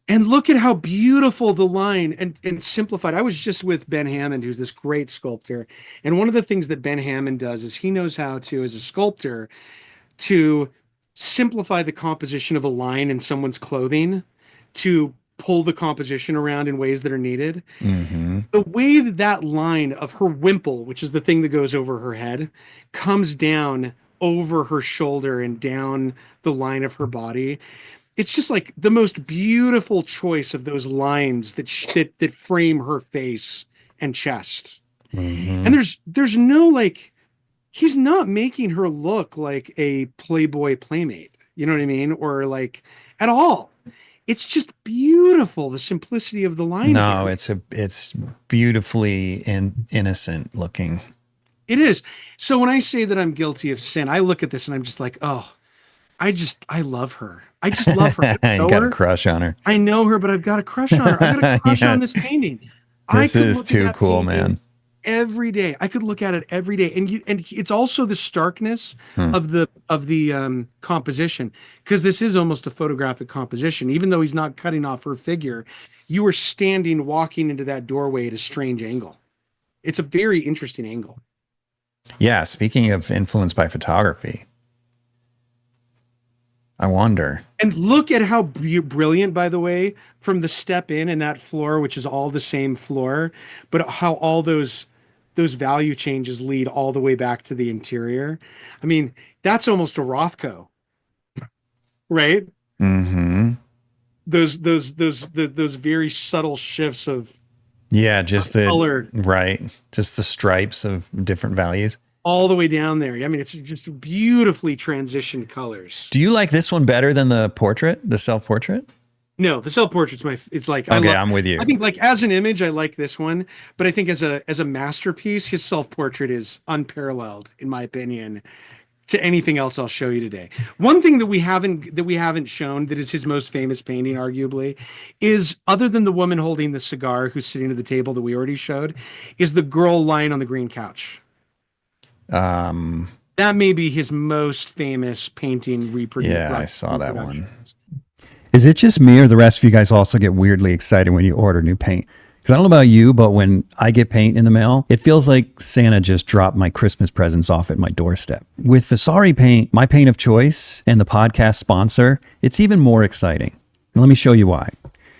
And look at how beautiful the line and simplified. I was just with Ben Hammond, who's this great sculptor. And one of the things that Ben Hammond does is he knows how to, as a sculptor, to simplify the composition of a line in someone's clothing to pull the composition around in ways that are needed. Mm-hmm. The way that line of her wimple, which is the thing that goes over her head, comes down over her shoulder and down the line of her body. It's just like the most beautiful choice of those lines that frame her face and chest. Mm-hmm. And there's no like, he's not making her look like a Playboy playmate. You know what I mean? Or like at all. It's just beautiful, the simplicity of the line. No, it's beautifully innocent looking. It is. So when I say that I'm guilty of sin, I look at this and I'm just like, oh, I love her. I just love her. You got a crush on her. I know her, but I've got a crush on her. I've got a crush on this painting. This is too cool, man. Every day, I could look at it every day, and it's also the starkness of the composition, because this is almost a photographic composition. Even though he's not cutting off her figure, you are standing, walking into that doorway at a strange angle. It's a very interesting angle. Yeah. Speaking of influenced by photography, I wonder. And look at how brilliant, by the way, from the step in and that floor, which is all the same floor, but how all those value changes lead all the way back to the interior. That's almost a Rothko, right? Mm-hmm. Those very subtle shifts of just the color, right? Just the stripes of different values. All the way down there. It's just beautifully transitioned colors. Do you like this one better than the portrait, the self-portrait? No, the self-portrait's it's like, okay, I'm with you. I think like as an image, I like this one, but I think as a masterpiece, his self-portrait is unparalleled, in my opinion, to anything else I'll show you today. One thing that we haven't shown that is his most famous painting, arguably, is, other than the woman holding the cigar who's sitting at the table that we already showed, is the girl lying on the green couch. That may be his most famous painting reproduction. Yeah, I saw that one. Is it just me, or the rest of you guys also get weirdly excited when you order new paint? Because I don't know about you, but when I get paint in the mail, it feels like Santa just dropped my Christmas presents off at my doorstep. With Vasari paint, my paint of choice and the podcast sponsor, it's even more exciting. And let me show you why.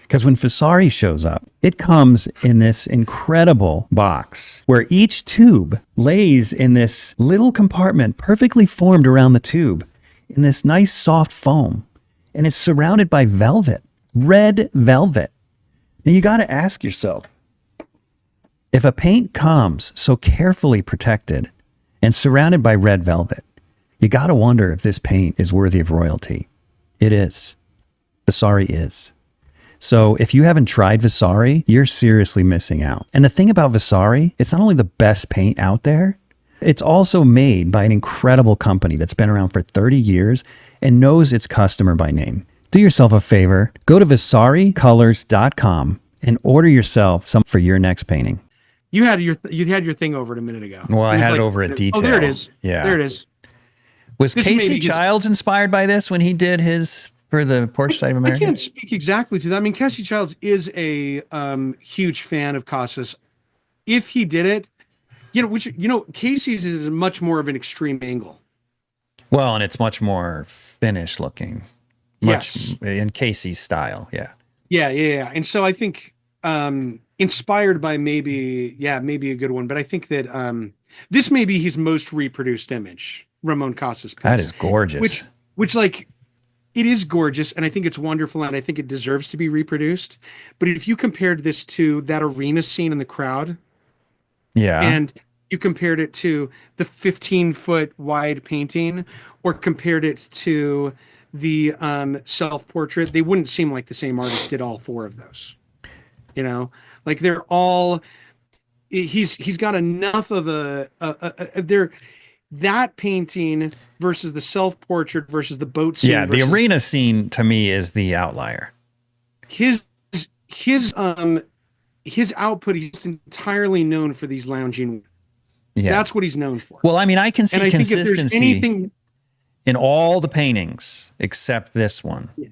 Because when Vasari shows up, it comes in this incredible box where each tube lays in this little compartment perfectly formed around the tube in this nice soft foam. And it's surrounded by velvet, red velvet. Now you got to ask yourself, if a paint comes so carefully protected and surrounded by red velvet, you got to wonder if this paint is worthy of royalty. It is. Vasari is. So if you haven't tried Vasari, you're seriously missing out. And the thing about Vasari, it's not only the best paint out there, it's also made by an incredible company that's been around for 30 years and knows its customer by name. Do yourself a favor, go to vasaricolors.com and order yourself some for your next painting. You had your thing over it a minute ago. Well, I had it over at Detail. Oh, there it is. Yeah. There it is. Was Casey Childs inspired by this when he did his for the Porch Side of America? I can't speak exactly to that. I mean, Casey Childs is a huge fan of Casas. If he did it, Casey's is much more of an extreme angle. Well, and it's much more finished looking. Yes. In Casey's style. Yeah. Yeah. And so I think inspired by maybe a good one, but I think that this may be his most reproduced image, Ramon Casas piece. That is gorgeous. Which like, it is gorgeous, and I think it's wonderful, and I think it deserves to be reproduced. But if you compared this to that arena scene in the crowd, yeah, and you compared it to the 15-foot wide painting, or compared it to the self-portrait, they wouldn't seem like the same artist did all four of those. Like they're all. He's got enough of that painting versus the self-portrait versus the boat scene. Yeah, the arena scene to me is the outlier. His output, he's entirely known for these lounging. Yeah, that's what he's known for. Well, I mean, I can see consistency think if there's anything in all the paintings except this one. Yeah.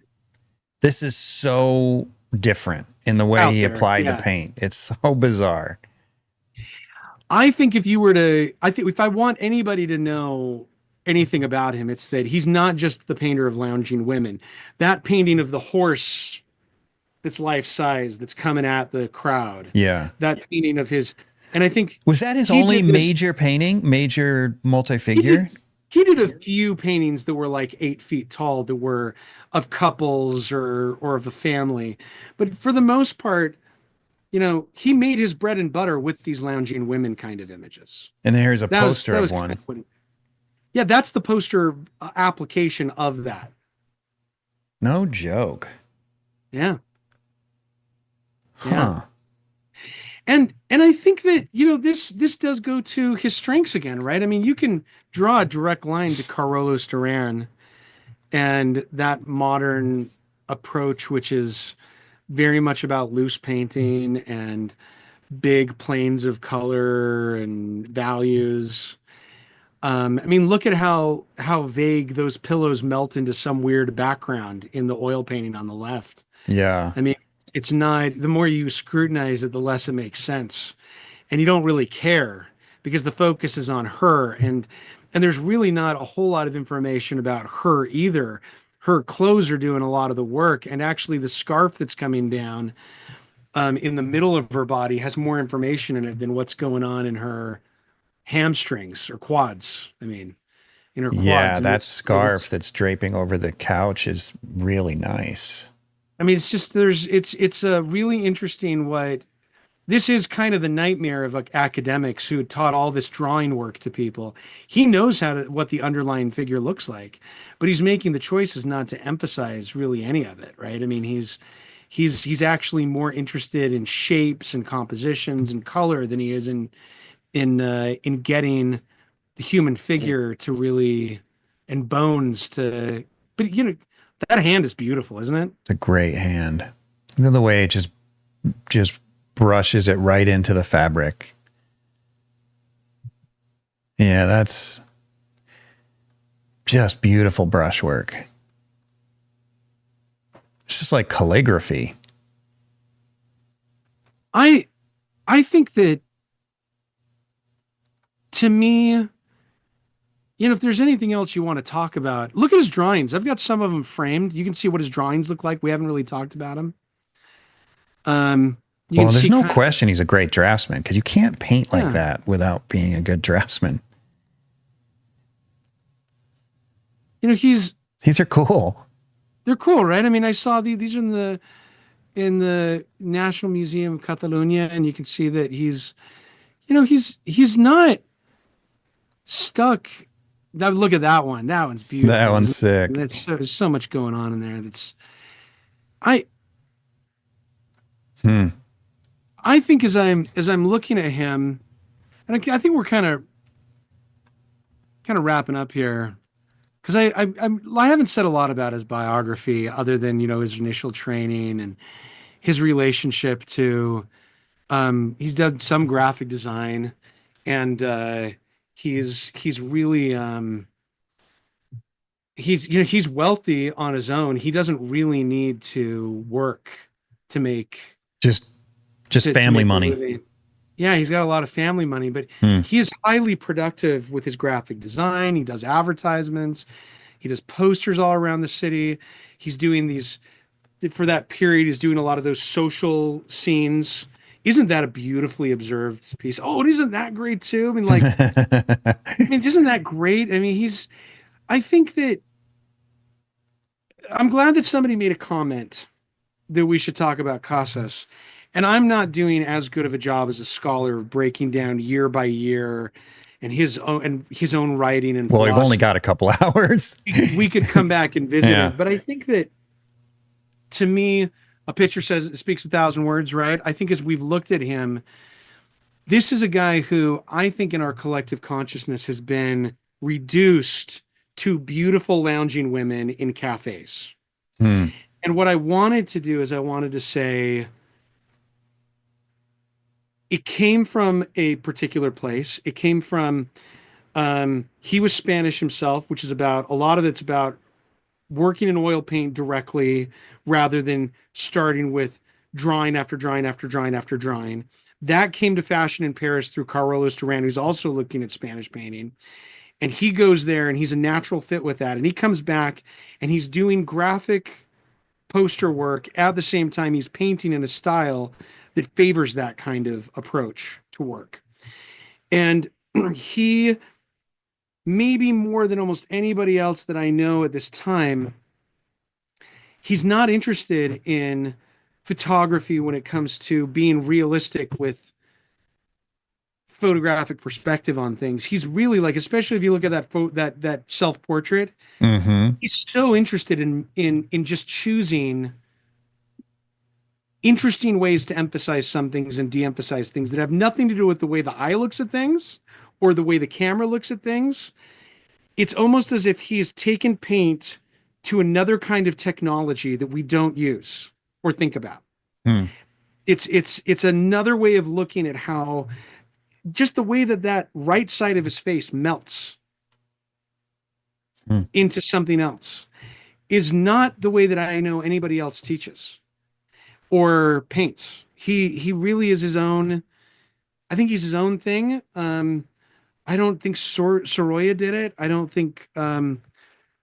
This is so different in the way he applied the paint. It's so bizarre. I think if I want anybody to know anything about him, it's that he's not just the painter of lounging women. That painting of the horse that's life size that's coming at the crowd. Yeah. That painting of his, and I think was that his only major multi-figure? He did a few paintings that were like 8 feet tall that were of couples or of a family. But for the most part, he made his bread and butter with these lounging women kind of images. And here's a poster of one. Yeah, that's the poster application of that. No joke. Yeah. Huh. Yeah. And I think that, this does go to his strengths again, right? I mean, you can draw a direct line to Carolus Duran and that modern approach, which is very much about loose painting and big planes of color and values. I mean, look at how vague those pillows melt into some weird background in the oil painting on the left. Yeah. I mean, it's not, the more you scrutinize it, the less it makes sense. And you don't really care because the focus is on her. And there's really not a whole lot of information about her either. Her clothes are doing a lot of the work, and actually the scarf that's coming down in the middle of her body has more information in it than what's going on in her hamstrings or quads. I mean, in her quads. Yeah, that scarf that's draping over the couch is really nice. I mean, it's just it's a really interesting this is kind of the nightmare of academics who had taught all this drawing work to people. He knows what the underlying figure looks like, but he's making the choices not to emphasize really any of it, right? I mean, he's actually more interested in shapes and compositions and color than he is in getting the human figure to really, and bones to, but that hand is beautiful, isn't it? It's a great hand. Look at the way it just brushes it right into the fabric. Yeah, that's just beautiful brushwork. It's just like calligraphy. I think that, to me, if there's anything else you want to talk about, look at his drawings. I've got some of them framed. You can see what his drawings look like. We haven't really talked about him. Well, there's no question he's a great draftsman, because you can't paint like that without being a good draftsman. These are cool. They're cool, right? I mean, I saw these are in the National Museum of Catalonia, and you can see that he's not stuck. Look at that one. That one's beautiful. That one's sick. There's so much going on in there. I think as I'm looking at him, and I think we're kind of wrapping up here, because I haven't said a lot about his biography other than his initial training and his relationship to he's done some graphic design, and he's really he's wealthy on his own. He doesn't really need to work to make just family money. Yeah, he's got a lot of family money, but he is highly productive with his graphic design. He does advertisements. He does posters all around the city. He's doing these, for that period, he's doing a lot of those social scenes. Isn't that a beautifully observed piece? Oh, and isn't that great too? I mean, isn't that great? I mean, I think that I'm glad that somebody made a comment that we should talk about Casas. And I'm not doing as good of a job as a scholar of breaking down year by year and his own writing and philosophy. We've only got a couple hours. We could come back and visit it, but I think that, to me, a picture speaks 1,000 words, right? I think as we've looked at him, this is a guy who I think in our collective consciousness has been reduced to beautiful lounging women in cafes. And what I wanted to do is I wanted to say, it came from a particular place. It came from, he was Spanish himself, which is a lot of it's about working in oil paint directly rather than starting with drawing after drawing after drawing after drawing. That came to fashion in Paris through Carolus Duran, who's also looking at Spanish painting. And he goes there and he's a natural fit with that. And he comes back and he's doing graphic poster work at the same time he's painting in a style that favors that kind of approach to work. And he, maybe more than almost anybody else that I know at this time, he's not interested in photography when it comes to being realistic with photographic perspective on things. He's really especially if you look at that self-portrait, he's so interested in just choosing interesting ways to emphasize some things and de-emphasize things that have nothing to do with the way the eye looks at things or the way the camera looks at things. It's almost as if he has taken paint to another kind of technology that we don't use or think about. It's another way of looking at how just the way that right side of his face melts into something else is not the way that I know anybody else teaches or paints. He really is his own. I think he's his own thing. I don't think Sorolla did it. I don't think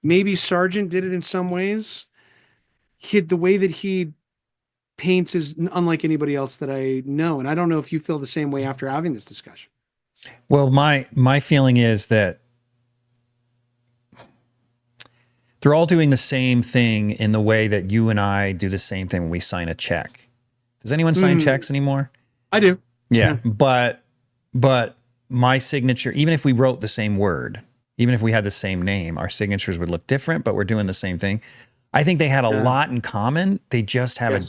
maybe Sargent did it in some ways. The way that he paints is unlike anybody else that I know. And I don't know if you feel the same way after having this discussion. Well, my feeling is that they're all doing the same thing in the way that you and I do the same thing when we sign a check. Does anyone sign checks anymore? I do. Yeah. But my signature, even if we wrote the same word, even if we had the same name, our signatures would look different, but we're doing the same thing. I think they had a lot in common. They just have a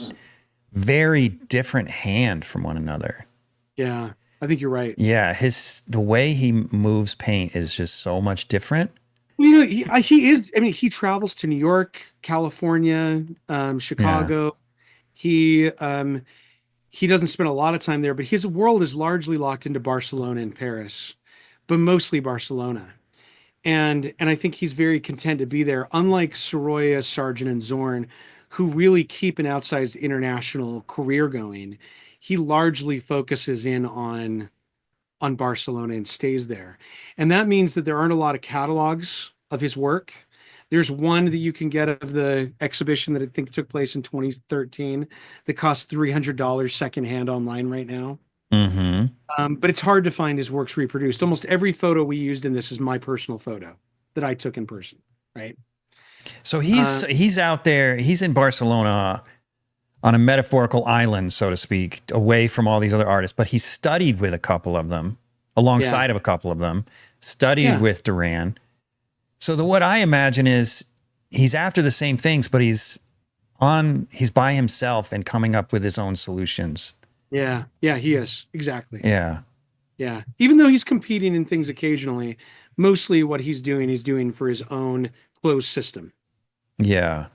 very different hand from one another. Yeah. I think you're right. Yeah, the way he moves paint is just so much different. Well, he is. I mean, he travels to New York, California, Chicago. He doesn't spend a lot of time there, but his world is largely locked into Barcelona and Paris, but mostly Barcelona. And I think he's very content to be there, unlike Soroya, Sargent, and Zorn, who really keep an outsized international career going. He largely focuses in on Barcelona and stays there. And that means that there aren't a lot of catalogs of his work. There's one that you can get of the exhibition that I think took place in 2013 that costs $300 secondhand online right now. Mm-hmm. But it's hard to find his works reproduced. Almost every photo we used in this is my personal photo that I took in person, right? So he's out there. He's in Barcelona on a metaphorical island, so to speak, away from all these other artists. But he studied with a couple of them, alongside of a couple of them. Studied with Duran. So what I imagine is he's after the same things, but he's by himself and coming up with his own solutions. Yeah, he is. Exactly. Yeah. Even though he's competing in things occasionally, mostly what he's doing for his own closed system. Yeah.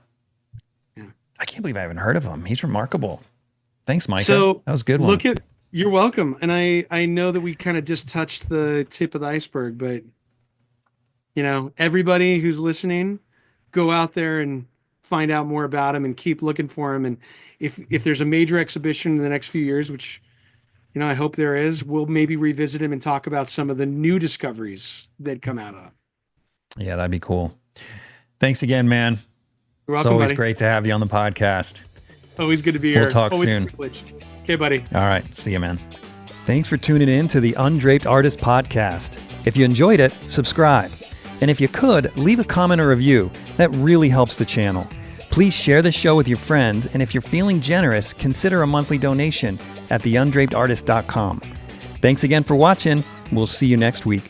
I can't believe I haven't heard of him. He's remarkable. Thanks, Micah. So that was a good one. You're welcome. And I know that we kind of just touched the tip of the iceberg, but everybody who's listening, go out there and find out more about him and keep looking for him. And if there's a major exhibition in the next few years, which, I hope there is, we'll maybe revisit him and talk about some of the new discoveries that come out of him. Yeah, that'd be cool. Thanks again, man. You're welcome, it's always buddy. Great to have you on the podcast. Always good to be here. We'll talk always soon. Okay, buddy. All right. See you, man. Thanks for tuning in to the Undraped Artist Podcast. If you enjoyed it, subscribe. And if you could, leave a comment or review. That really helps the channel. Please share the show with your friends, and if you're feeling generous, consider a monthly donation at theundrapedartist.com. Thanks again for watching. We'll see you next week.